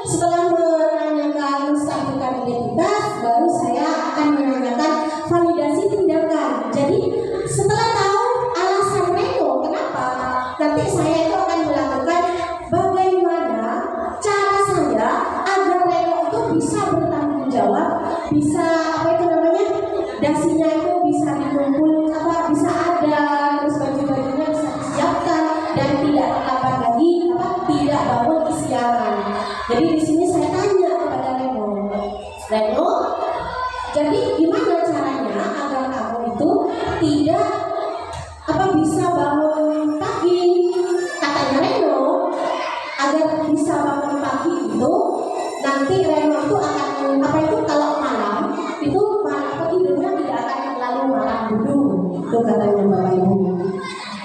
[SPEAKER 3] setelah menanyakan menstabilkan identitas, baru saya akan menanyakan validasi tindakan. Jadi setelah tahu alasan Reno kenapa, nanti saya itu akan melakukan bagaimana cara saya agar Reno itu bisa bertanggung jawab, bisa dasinya itu bisa dikumpul, bisa ada, terus baju-bajunya bisa disiapkan dan tidak terlambat lagi, tidak bangun kesiangan. Jadi di sini saya tanya kepada Reno, jadi gimana caranya agar kamu itu tidak bisa bangun pagi? Katanya Reno, agar bisa bangun pagi itu nanti Reno itu akan kalau malam itu tidurnya tidak akan terlalu malam dulu. Itu katanya Bapak Ibu.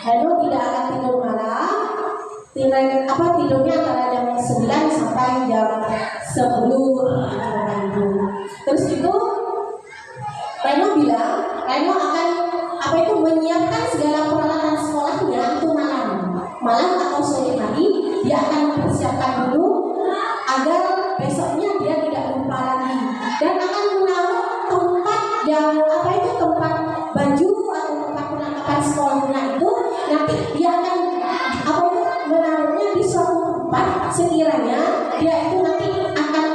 [SPEAKER 3] Reno tidak akan tidur malam. Tidurnya antara jam 9 sampai jam 10 Bapak Ibu. Terus itu Reno bilang Reno akan menyiapkan segala peralatan sekolahnya itu malam atau sore hari. Dia akan mempersiapkan dulu agar besoknya dia tidak lupa lagi, dan akan menaruh tempat tempat baju atau tempat perlengkapan sekolahnya itu nanti dia akan menaruhnya di suatu tempat sekiranya dia itu nanti akan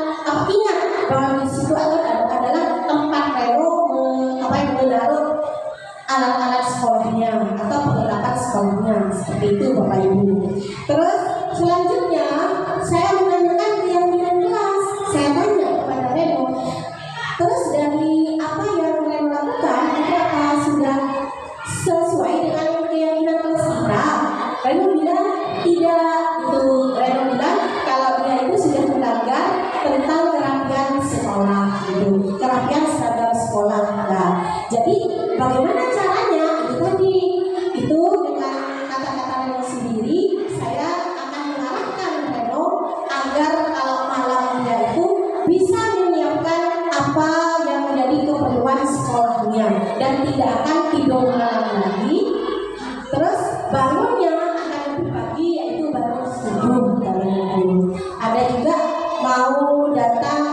[SPEAKER 3] ingat bahwa di situ adalah tempat Reno menaruh alat-alat sekolahnya atau perlengkapan sekolahnya. Seperti itu Bapak Ibu. Terus selanjutnya saya menanyakan keyakinan kelas. Saya tanya kepada Reno, terus dari apa yang Reno lakukan itu sudah sesuai dengan keyakinan kelas kita? Reno bilang tidak. Reno bilang kalau dia itu sudah melanggar tentang kerapian sekolah, kerapian seragam sekolah. Nah, jadi bagaimana caranya? Itu dengan kata-kata Reno sendiri, saya akan mengarahkan Reno agar kalau malam dia itu bisa menyiapkan apa yang menjadi keperluan sekolahnya dan tidak akan tidur malam lagi. Terus bangunnya akan lebih pagi, yaitu bangun subuh. Ada juga mau datang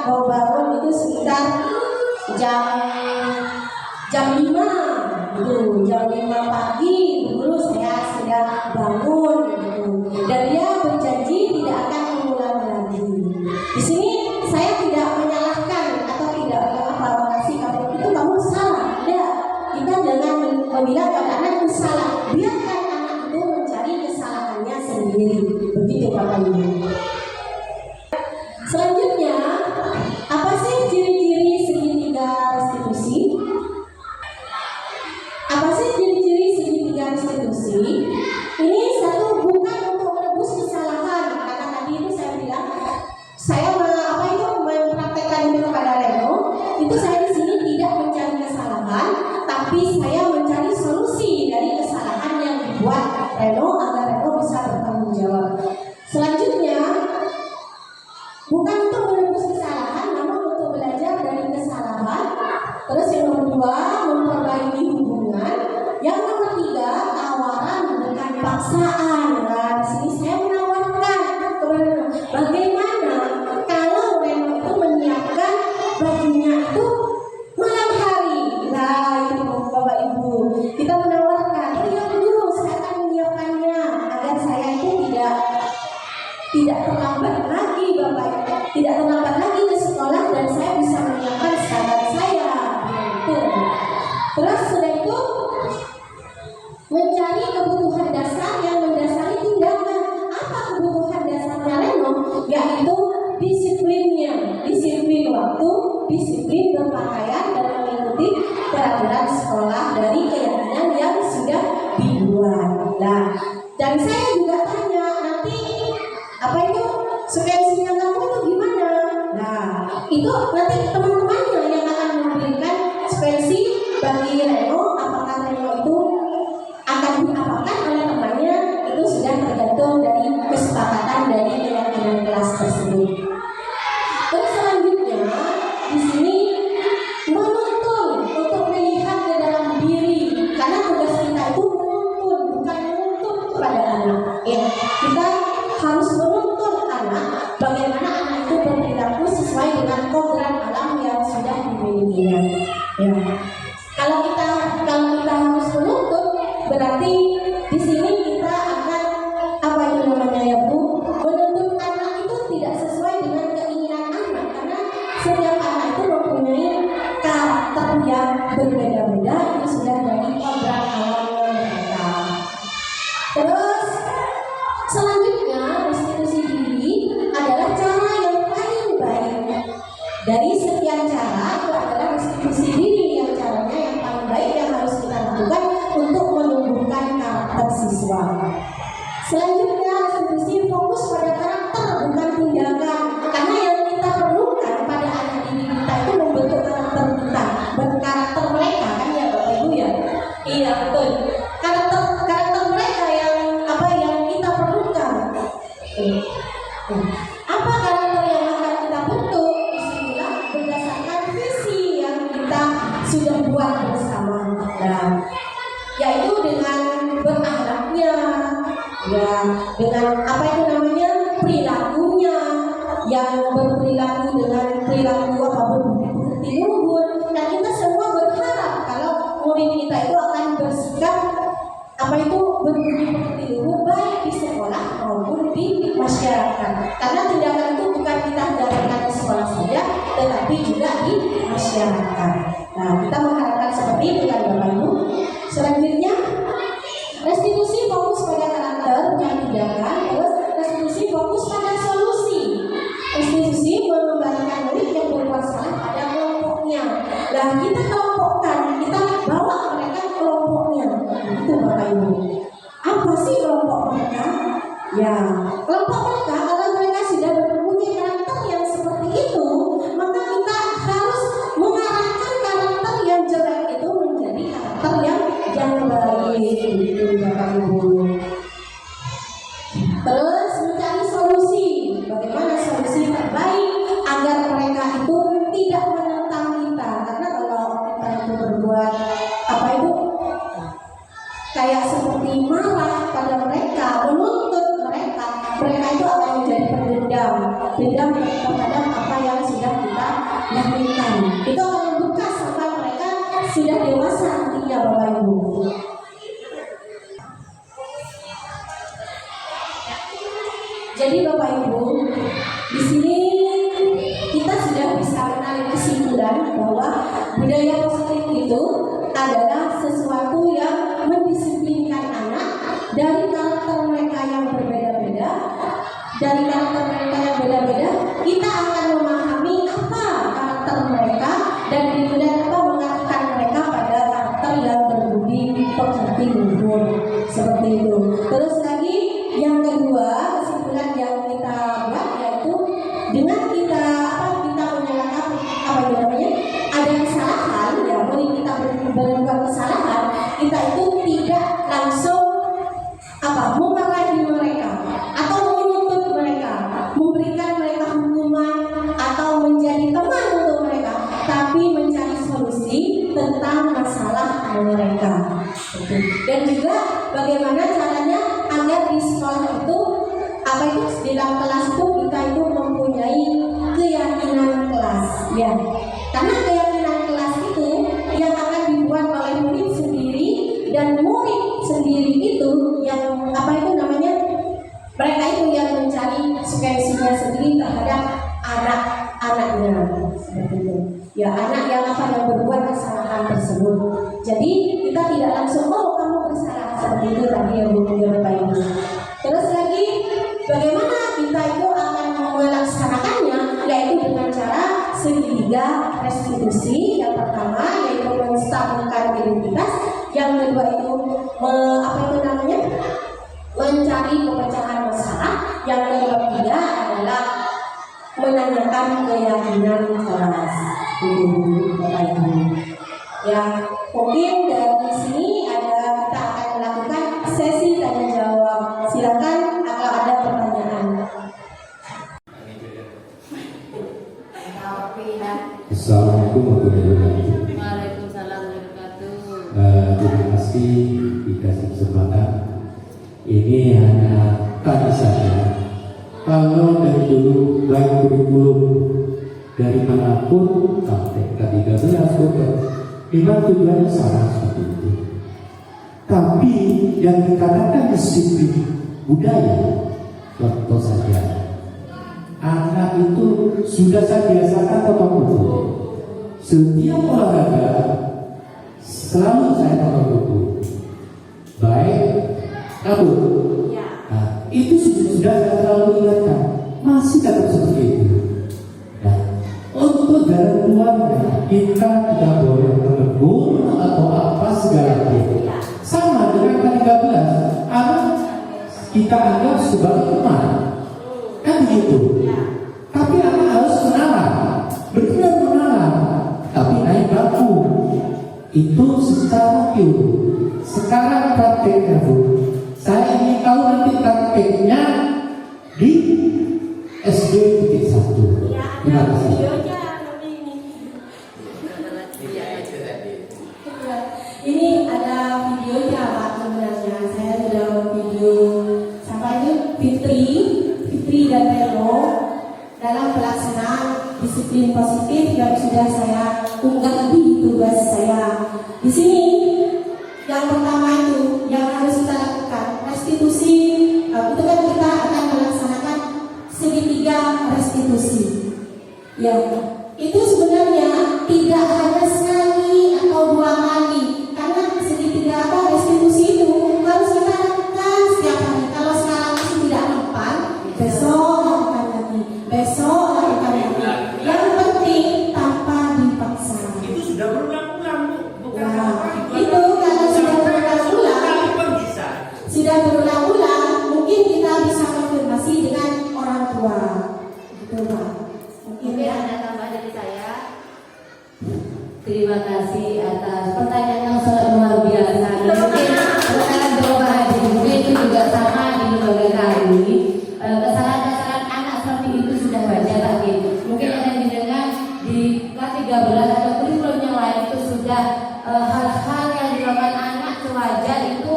[SPEAKER 3] terlambat lagi Bapak, tidak terlambat lagi ke sekolah dan saya bisa menyiapkan standar saya. Gitu. Terus sudah itu mencari kebutuhan dasar yang mendasari tindakan. Apa kebutuhan dasarnya Reno? Yaitu disiplinnya, disiplin waktu, disiplin berpakaian dan mengikuti peraturan sekolah dari keyakinan yang sudah dibuat. Nah, dan saya juga tanya nanti apa itu subvensinya kamu itu gimana? Nah, itu nanti teman-temannya yang akan memberikan subvensi bagi Reno. Apakah Reno itu akan diapakan oleh temannya, itu sudah tergantung dari kesepakatan dari keyakinan kelas tersebut. Terus selanjutnya di sini menuntun untuk melihat ke dalam diri, karena tugas kita itu menuntun, bukan menuntut kepada anak. Ya, kita harus menuntun anak bagaimana anak itu berperilaku sesuai dengan kodrat alam yang sudah dimilikinya. Ya. Kalau kita harus menuntut, berarti di sini kita akan apa itu namanya ya Bu? Menuntut anak itu tidak sesuai dengan keinginan anak, karena setiap anak itu mempunyai karakter yang berbeda-beda, itu sudah dari kodrat alamnya mereka. Terus selanjutnya restitusi diri adalah cara yang paling baik. Dari sekian cara itu adalah restitusi diri yang caranya yang paling baik yang harus kita lakukan untuk menumbuhkan karakter siswa. Selanjutnya restitusi fokus pada karakter bukan tindakan, karena yang kita perlukan pada anak didik kita itu membentuk karakter kita, berkarakter mereka kan ya Bapak Ibu ya. Iya betul. Karakter mereka yang apa yang kita perlukan. Apa karakter yang akan kita bentuk? Disinilah berdasarkan visi yang kita sudah buat bersama. Nah, yaitu dengan berakhlaknya, ya, dengan apa itu namanya perilakunya, yang berperilaku dengan perilaku apa berbudi luhur. Dan kita semua berharap kalau murid kita itu akan bersikap apa itu berbudi luhur baik di sekolah maupun di masyarakat. Karena tindakan itu bukan kita hendakkan di sekolah saja, tetapi juga di masyarakat. Nah, kita mengharapkan seperti itu kan Bapak Ibu. Selanjutnya restitusi fokus pada karakter bukan tindakan. Terus restitusi fokus pada solusi. Restitusi mengembalikan murid yang berbuat salah pada kelompoknya. Nah, kita kelompokkan, kita bawa mereka ke kelompoknya. Itu Bapak Ibu. Apa sih kelompok mereka? Ya, kelompok mereka kalau mereka sudah mempunyai karakter yang seperti itu, maka kita harus mengarahkan karakter yang jelek itu menjadi karakter yang baik. Itu Bapak Ibu. Terus mencari solusi, bagaimana solusi terbaik agar mereka itu tidak menentang kita, karena kalau kita itu berbuat apa itu kayak seperti marah pada mereka, menuntut mereka itu akan menjadi dendam terhadap apa yang sudah kita lakukan. Itu akan membekas sampai mereka sudah dewasa nantinya Bapak Ibu. Jadi Bapak Ibu, di sini kita sudah bisa menarik kesimpulan bahwa budaya positif itu adalah sesuatu yang mendisiplinkan anak dari karakter mereka yang berbeda-beda. Dari karakter mereka yang berbeda, kita akan memahami apa karakter mereka dan kemudian apa mengarahkan mereka pada karakter yang berbudi pekerti luhur seperti itu. Terus lagi yang kedua kesimpulan yang kita buat yaitu dengan kita menyalahkan apa itu namanya ada kesalahan ya, murid kita berbuat kesalahan, kita itu tidak langsung memarahi mereka atau menuntut mereka, memberikan mereka hukuman atau menjadi teman untuk mereka, tapi mencari solusi tentang masalah mereka. Dan juga bagaimana caranya agar di sekolah itu di dalam kelas itu kita itu mempunyai keyakinan kelas ya, karena keyakinan kelas itu yang akan dibuat oleh murid sendiri, dan murid sendiri itu yang mereka itu yang mencari subvensi dirinya sendiri terhadap anak-anaknya seperti itu. Ya, anak yang berbuat kesalahan tersebut. Jadi kita tidak langsung kamu bersalah seperti itu tadi yang Bapak Ibu. Terus lagi bagaimana kita itu akan melaksanakannya, yaitu dengan cara segitiga restitusi. Yang pertama yaitu menstabilkan identitas, yang kedua itu mencari pemecahan masalah, yang ketiga adalah menanyakan keyakinan keras. Ya, mungkin dari sini kita akan melakukan sesi tanya jawab. Silakan kalau ada pertanyaan.
[SPEAKER 2] Assalamualaikum warahmatullahi wabarakatuh.
[SPEAKER 5] Waalaikumsalam warahmatullahi wabarakatuh.
[SPEAKER 2] Terima kasih dikasih kesempatan. Ini hanya tanya saja. Kalau dari dulu baik kurikulum dari manapun sampai K13 memang tujuannya sama seperti itu. Tapi yang dikatakan disiplin budaya, contoh saja, anak itu sudah saya biasakan potong buku. Setiap olahraga selalu saya potong buku. Baik kabur. Nah, itu sudah saya selalu ingatkan. Masih tetap seperti itu. Nah, untuk jalan keluarga kita tidak boleh menegur atau apa segala itu. Sama dengan K13, anak kita anggap sebagai teman. Kan begitu. Tapi anak harus kenalan, benar kenalan, tapi naik bangku. Itu secara pure. Sekarang prakteknya Bu, saya ingin tahu nanti prakteknya di SD titik 1. Terima kasih.
[SPEAKER 3] Ini ada videonya Pak sebenarnya. Saya sudah video sampai itu Fitri dan Reno dalam pelaksanaan disiplin positif yang sudah saya unggah di tugas saya. Di sini yang pertama itu yang harus kita lakukan restitusi. Itu kan kita akan melaksanakan segitiga restitusi. Ya, itu sebenarnya tidak hanya sekali atau 2 kali, karena segitiga restitusi itu harus kita lakukan setiap hari. Kalau sekarang masih tidak mempan, besok lakukan lagi, besok lakukan lagi. Yang penting tanpa dipaksa.
[SPEAKER 9] Itu sudah berulang-ulang, bukan
[SPEAKER 3] itu kalau sudah berulang-ulang, mungkin kita bisa konfirmasi dengan orang tua, gitu Pak.
[SPEAKER 5] Mungkin ada tambahan dari saya. Terima kasih atas pertanyaan yang sangat luar biasa. Mungkin pertanyaan Bapak Haji itu juga sama di lembaga kami. Kesalahan-kesalahan anak seperti itu sudah wajar lagi. Mungkin yang didengar di K13 atau kurikulum yang lain itu sudah hal-hal yang dilakukan anak sewajar itu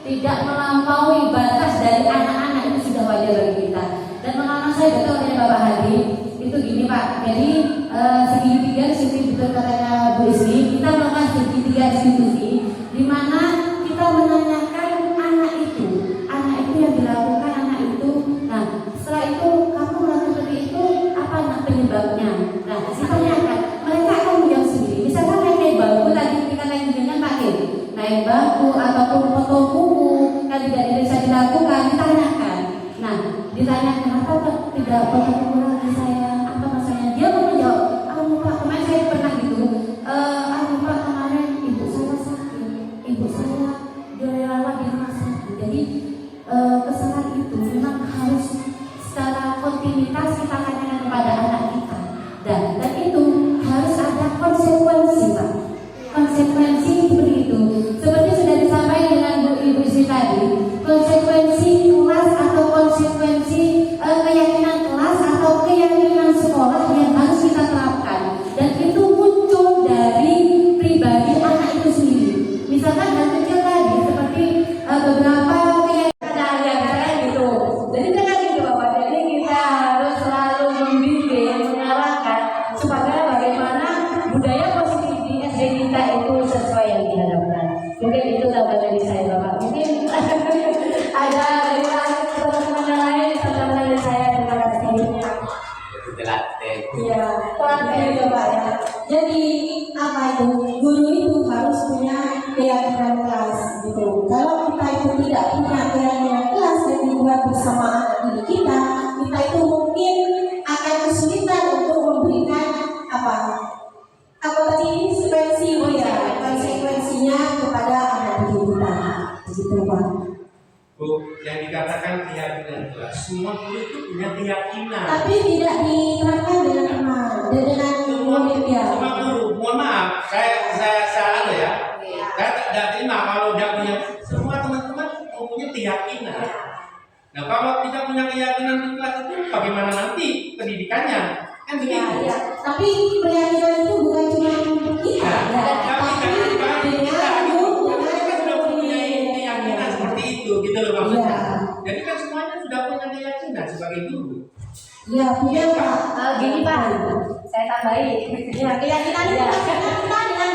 [SPEAKER 5] tidak melampaui batas dari anak-anak, itu sudah wajar bagi kita. Dan pengalaman saya betul dengan Bapak Hadi itu gini Pak. Jadi segitiga restitusi betul katanya Bu Ismi, kita melakukan segitiga restitusi di mana kita menanyakan anak itu yang dilakukan anak itu. Nah, setelah itu kamu melakukan seperti itu apa penyebabnya? Nah, ditanyakan, mereka akan menjawab sendiri. Misalkan naik bangku tadi kita dengan pakai naik bangku ataupun potong kuku kan tidak bisa dilakukan, ditanyakan. Nah, ditanya kenapa tidak potong kuku lagi saya? Apa masalahnya? Dia menjawab, Pak, kemarin saya pernah gitu. Pak, kemarin ibu saya sakit, ibu saya dirawat di rumah sakit. Jadi kesalahan itu memang harus secara kontinuitas kita tanyakan kepada anak kita. Dan itu harus ada konsekuensi, Pak. Konsekuensi seperti itu. Seperti sudah disampaikan dengan Ibu Sri tadi, konsekuensi kelas atau konsekuensi keyakinan kelas atau keyakinan sekolah yang harus kita terapkan. Dan itu muncul dari pribadi anak itu sendiri. Misalkan hal kecil tadi seperti beberapa keyakinan yang saya gitu. Jadi dengan itu Bapak, jadi kita harus selalu membimbing
[SPEAKER 6] Iya, ya Pak ya. Jadi apa itu? Guru itu harus punya keyakinan kelas gitu. Kalau kita itu tidak punya keyakinan kelas dan dibuat bersama anak didik kita itu mungkin akan kesulitan untuk memberikan apa tadi konsekuensinya kepada anak didik kita. Begitu Pak.
[SPEAKER 9] Bu, yang dikatakan keyakinan kelas, semua guru itu punya keyakinan.
[SPEAKER 6] Tapi tidak diterapkan dengan muridnya.
[SPEAKER 9] Semua guru, mohon maaf, saya ya. Saya tidak terima kalau tidak punya. Semua teman-teman punya keyakinan. Nah, kalau tidak punya keyakinan di kelas itu, bagaimana nanti pendidikannya? Kan begitu.
[SPEAKER 6] Ya. Tapi keyakinan itu bukan cuma kita,
[SPEAKER 9] gitu loh maksudnya. Jadi kan semuanya sudah punya keyakinan sebagai guru.
[SPEAKER 6] Iya, punya Pak.
[SPEAKER 5] Gini Pak, saya tambahin.
[SPEAKER 6] Ya, keyakinan itu kita dengan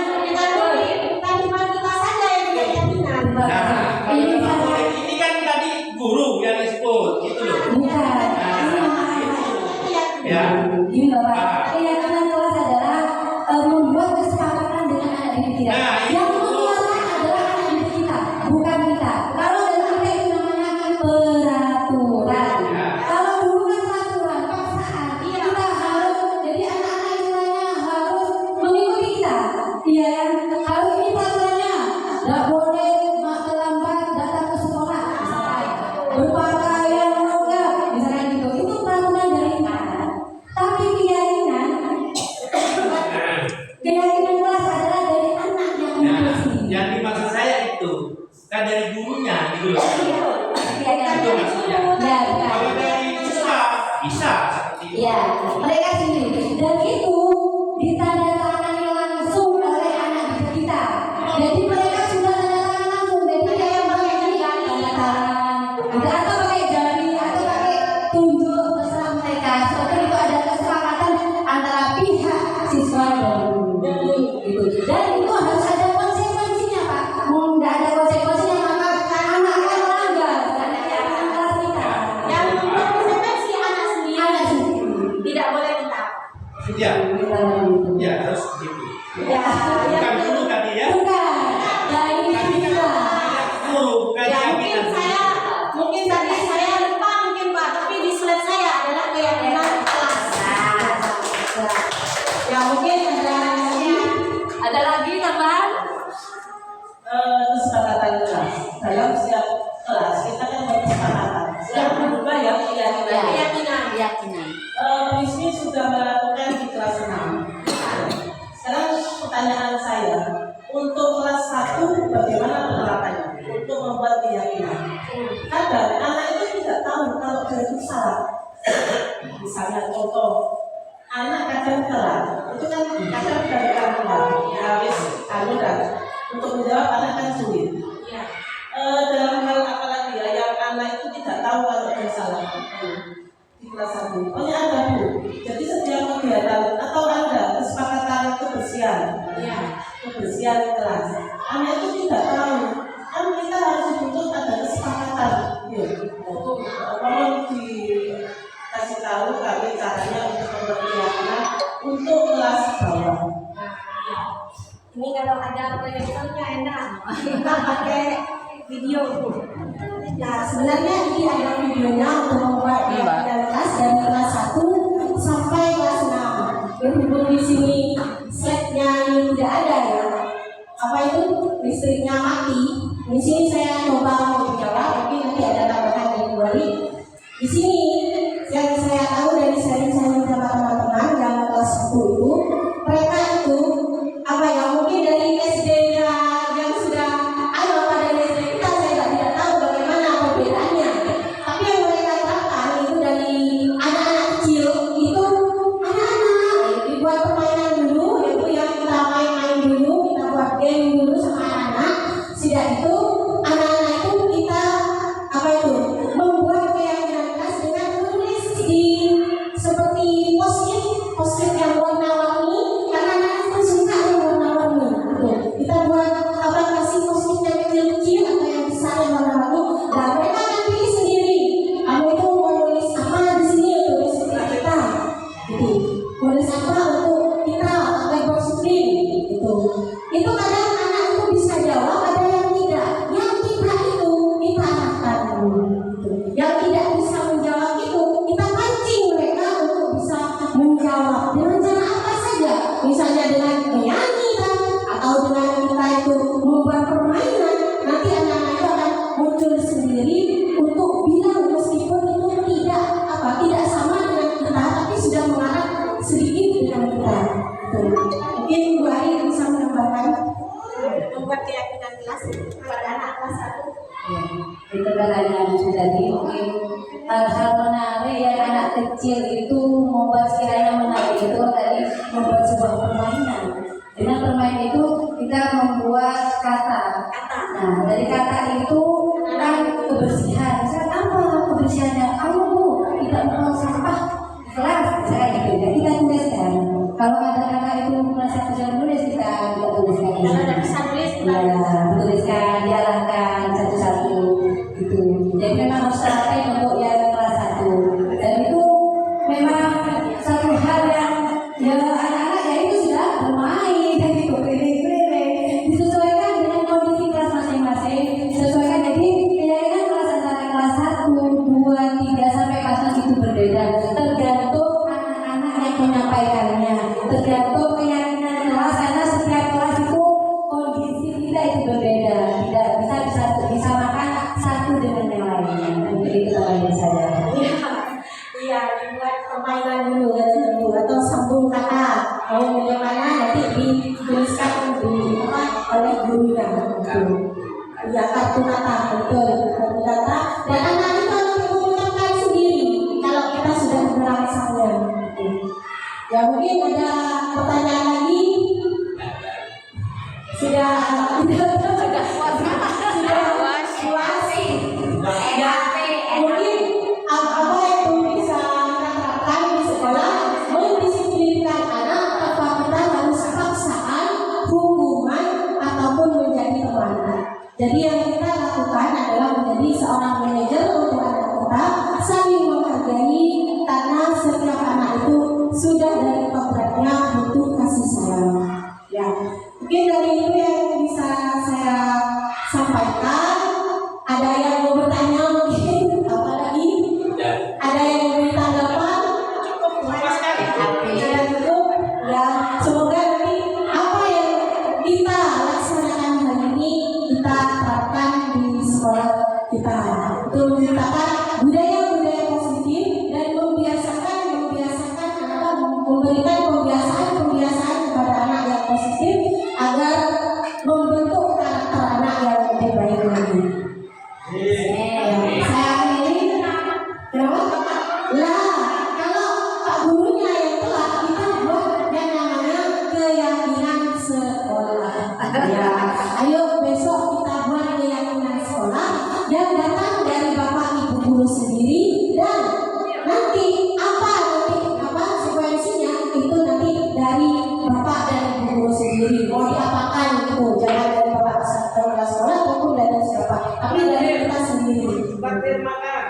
[SPEAKER 6] murid, bukan cuma kita saja yang punya keyakinan.
[SPEAKER 9] Nah, ini kan tadi guru yang disebut, gitu loh.
[SPEAKER 5] Bukan.
[SPEAKER 9] Ya.
[SPEAKER 5] Gini Bapak, keyakinan kelas adalah membuat kesepakatan dengan anak didik kita. Yang mengeluarkan adalah anak didik kita, bukan kita. Kalau peraturan. Kalau dulu kan peraturan, paksaan. Kita harus, jadi anak-anak istilahnya harus mengikuti kita. Iya kan? Harus ini peraturannya. Tidak boleh terlambat datang ke sekolah, misalkan. Berpakaian longgar, misalkan gitu. Itu peraturan dari kita. Tapi keyakinan kelas adalah dari anak yang mengikuti.
[SPEAKER 9] Yang dimaksud saya itu kan dari gurunya, gitu loh. Itu maksudnya. Kalau dari siswa bisa seperti itu.
[SPEAKER 5] Ya, mereka sendiri. Dan itu ditandatangani langsung oleh anak didik kita. Jadi mereka sudah tanda tangan langsung. Jadi kayak mereka ini tanda tangan. Atau pakai jari atau pakai tunjuk terserah mereka. Seperti itu ada kesepakatan antara pihak siswa dan guru. Gitu. Dan itu harus ada konsekuensinya Pak. Mau tidak ada konsekuensinya maka anak akan melanggar. Tidak boleh kita.
[SPEAKER 9] Ya, ya harus begitu.
[SPEAKER 5] Ya,
[SPEAKER 9] bukan guru tadi ya.
[SPEAKER 5] Bukan. Dari kita.
[SPEAKER 9] Guru bukan.
[SPEAKER 6] Ya mungkin tadi saya lupa mungkin Pak, tapi di slide saya adalah keyakinan kelas. Ya mungkin
[SPEAKER 5] ada lagi tambahan?
[SPEAKER 4] Kesepakatan kelas. Dalam setiap kelas kita kan berkesepakatan. Yang berubah ya keyakinan. Bisnis sudah melakukan di kelas 6. Sekarang pertanyaan saya, untuk kelas 1 bagaimana penerapannya? Untuk membuat keyakinan. Kadang anak itu tidak tahu kalau dia itu salah. Misalnya contoh, anak kadang telat, itu kan kadang dari keluar, habis untuk menjawab anak kan sulit. Dalam hal apalagi ya, yang anak itu tidak tahu kalau dia salah. Di kelas 1, pokoknya ada Bu. Jadi setiap kegiatan atau ada kesepakatan kebersihan kelas, anak itu tidak tahu. Kan kita harus dituntut ada kesepakatan. Mohon dikasih tahu kami caranya untuk membuat keyakinan untuk kelas bawah.
[SPEAKER 6] Ini kalau ada proyektornya enak, kita pakai video. Nah sebenarnya ini ada videonya untuk membuat keyakinan kelas dari kelas 1 sampai kelas 6. Berhubung di sini slide-nya ini tidak ada ya, apa itu listriknya mati. Di sini saya coba menjawab, tapi nanti ada tambahan dari Wali. Di sini yang saya tahu dari sharing saya bersama teman-teman yang kelas 1 itu, mereka itu apa ya, mungkin dari SD yang sudah ada pada SD kita, saya tidak tahu bagaimana perbedaannya. Tapi yang mereka terapkan itu dari anak-anak kecil itu, anak-anak dibuat permainan dulu, yaitu yang kita main-main dulu, kita buat game dulu sama anak-anak. Sudah itu anak-anak itu kita apa itu membuat keyakinan kelas dengan menulis di seperti post-it yang warna-warni, karena anak itu suka yang warna-warni. Kita buat apa, kasih post-it yang kecil-kecil atau yang besar yang warna-warni, dan mereka akan pilih sendiri. Kamu itu mau nulis apa di sini, tulis kita. Jadi
[SPEAKER 3] jawab dengan cara apa saja, misalnya dengan menyanyi kan, atau dengan kita itu membuat permainan, nanti anak-anak itu akan muncul sendiri untuk bilang meskipun itu tidak sama dengan kita, tapi sudah mengarah sedikit dengan kita. Mungkin Bu Ari bisa menambahkan membuat keyakinan kelas pada anak kelas 1.
[SPEAKER 5] Itu kan ada tadi mungkin hal-hal menarik yang anak kecil itu membuat sekiranya menarik itu tadi membuat sebuah permainan. Dengan permainan itu kita membuat kata. Nah dari kata itu kan kebersihan. Misalnya apa kebersihannya? Ayo Bu, tidak membuang sampah di kelas. Misalnya gitu. Jadi kita tuliskan. Kalau ada anak itu merasa bisa menulis kita tuliskan.
[SPEAKER 3] Kalau tidak bisa nulis kita
[SPEAKER 5] tuliskan, diarahkan satu-satu gitu. Jadi memang harus sampai untuk yang kelas 1. Dan itu memang satu hal yang ya anak-anak ya itu sudah bermain dan itu keliling-keliling disesuaikan dengan kondisi kelas masing-masing, disesuaikan. Jadi keyakinan kelas antara kelas 1, 2, 3 sampai kelas 6 itu berbeda, tergantung anak-anak yang menyampaikannya, tergantung keyakinan kelas, karena setiap kelas itu kondisi kita itu berbeda, tidak bisa disamakan satu dengan yang lainnya. Jadi itu dari saya.
[SPEAKER 3] Iya, dibuat permainan dulu katanya Bu, atau sambung kata. Mau bagaimana nanti dituliskan oleh gurunya. Iya, kartu kata, betul. Kartu kata. Dan anak itu harus mengucapkan sendiri kalau kita sudah merangsangnya. Ya mungkin ada pertanyaan lagi. Sudah puas. Ya, mungkin apa yang bisa kita terapkan di sekolah mendisiplinkan anak tanpa kita harus paksaan, hukuman ataupun menjadi teman. Jadi yang kita lakukan adalah menjadi seorang manajer untuk anak kita, saling menghargai karena setiap anak itu sudah dari kodratnya butuh kasih sayang. Ya, mungkin dari itu yang bisa saya sampaikan. Ada yang mau bertanya mungkin? Apa lagi? Ada yang mau tanggapan? Ya, cukup. Ya, semoga nanti apa yang kita laksanakan hari ini kita terapkan di sekolah kita untuk menciptakan budaya-budaya positif dan membiasakan atau memberikan kebiasaan kepada anak yang positif agar membentuk karakter anak yang lebih baik lagi. Saya ini kenapa? Lah, kalau Pak gurunya yang telah kita buat yang namanya keyakinan sekolah. Ya, ayo besok kita buat keyakinan sekolah yang datang dari Bapak Ibu guru sendiri, dan nanti apa sekuensinya itu nanti dari Bapak dan Ibu guru sendiri. Mau diapakan itu, jangan dari Bapak kepala sekolah ataupun dari siapa, tapi dari kita sendiri.
[SPEAKER 4] Baktir makan.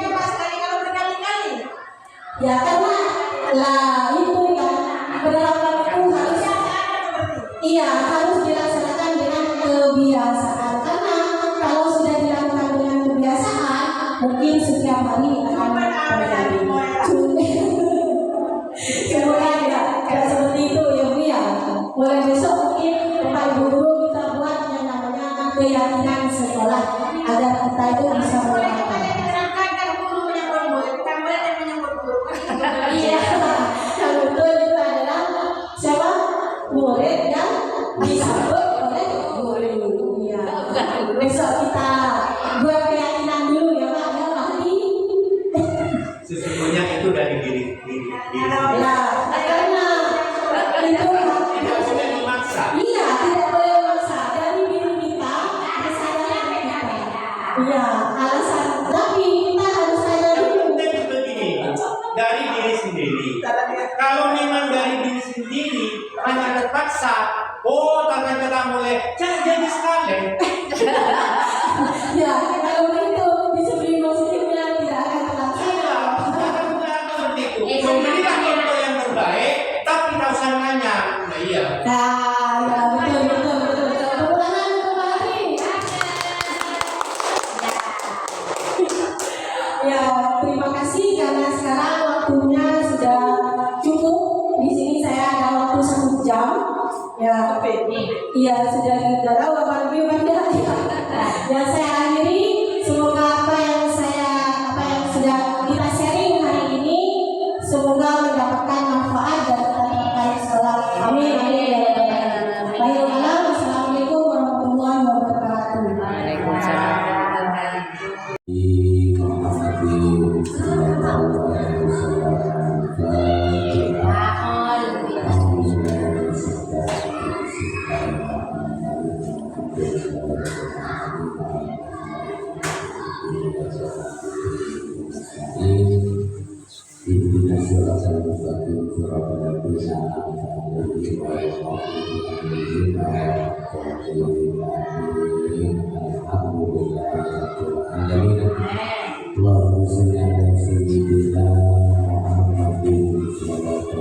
[SPEAKER 3] Coba sekali kalau berkali-kali. Ya karena lah itu ya berlawan itu harus harus dilaksanakan dengan kebiasaan, karena kalau sudah dilakukan dengan kebiasaan mungkin setiap hari akan terjadi. Semoga tidak seperti itu ya Bu ya. Mulai besok mungkin Bapak Ibu guru kita buat yang namanya keyakinan sekolah agar kita itu bisa melakukan. Iya, yang betul itu adalah siapa? Murid yang disambut oleh guru. Iya. Besok kita buat keyakinan dulu ya Pak. Ya Pak.
[SPEAKER 9] Sesungguhnya itu dari diri.
[SPEAKER 3] Ya, karena itu
[SPEAKER 9] Tidak boleh memaksa.
[SPEAKER 3] iya, tidak boleh memaksa dari diri kita, kesadaran kita. Iya, alasan. Tapi kita harus sadar
[SPEAKER 9] Yang
[SPEAKER 3] dulu.
[SPEAKER 9] penting begini, dari diri sendiri. Kalau memang dari diri sendiri hanya terpaksa, tata cara mulai jadi sekali.
[SPEAKER 3] Ya, kalau itu disiplin positifnya tidak akan terlaksana.
[SPEAKER 9] Seperti itu. Memberikan contoh yang terbaik, tapi tak usah nanya. Nah, iya.
[SPEAKER 3] Nah, ya betul. Tepuk tangan untuk Pak Ari. Ya, terima kasih karena sekarang
[SPEAKER 6] waktunya sudah cukup. Di sini saya ada waktu 1 jam. Ya, iya sudah tidak tahu apa lebih banyak. Ya saya akhiri. Semoga apa yang sudah kita sharing hari ini semoga mendapatkan manfaat dan mendapatkan salam. Amin. Baiklah, wassalamualaikum warahmatullahi wabarakatuh.
[SPEAKER 1] Allahumma shalli ala sayyidina Muhammadin sallallahu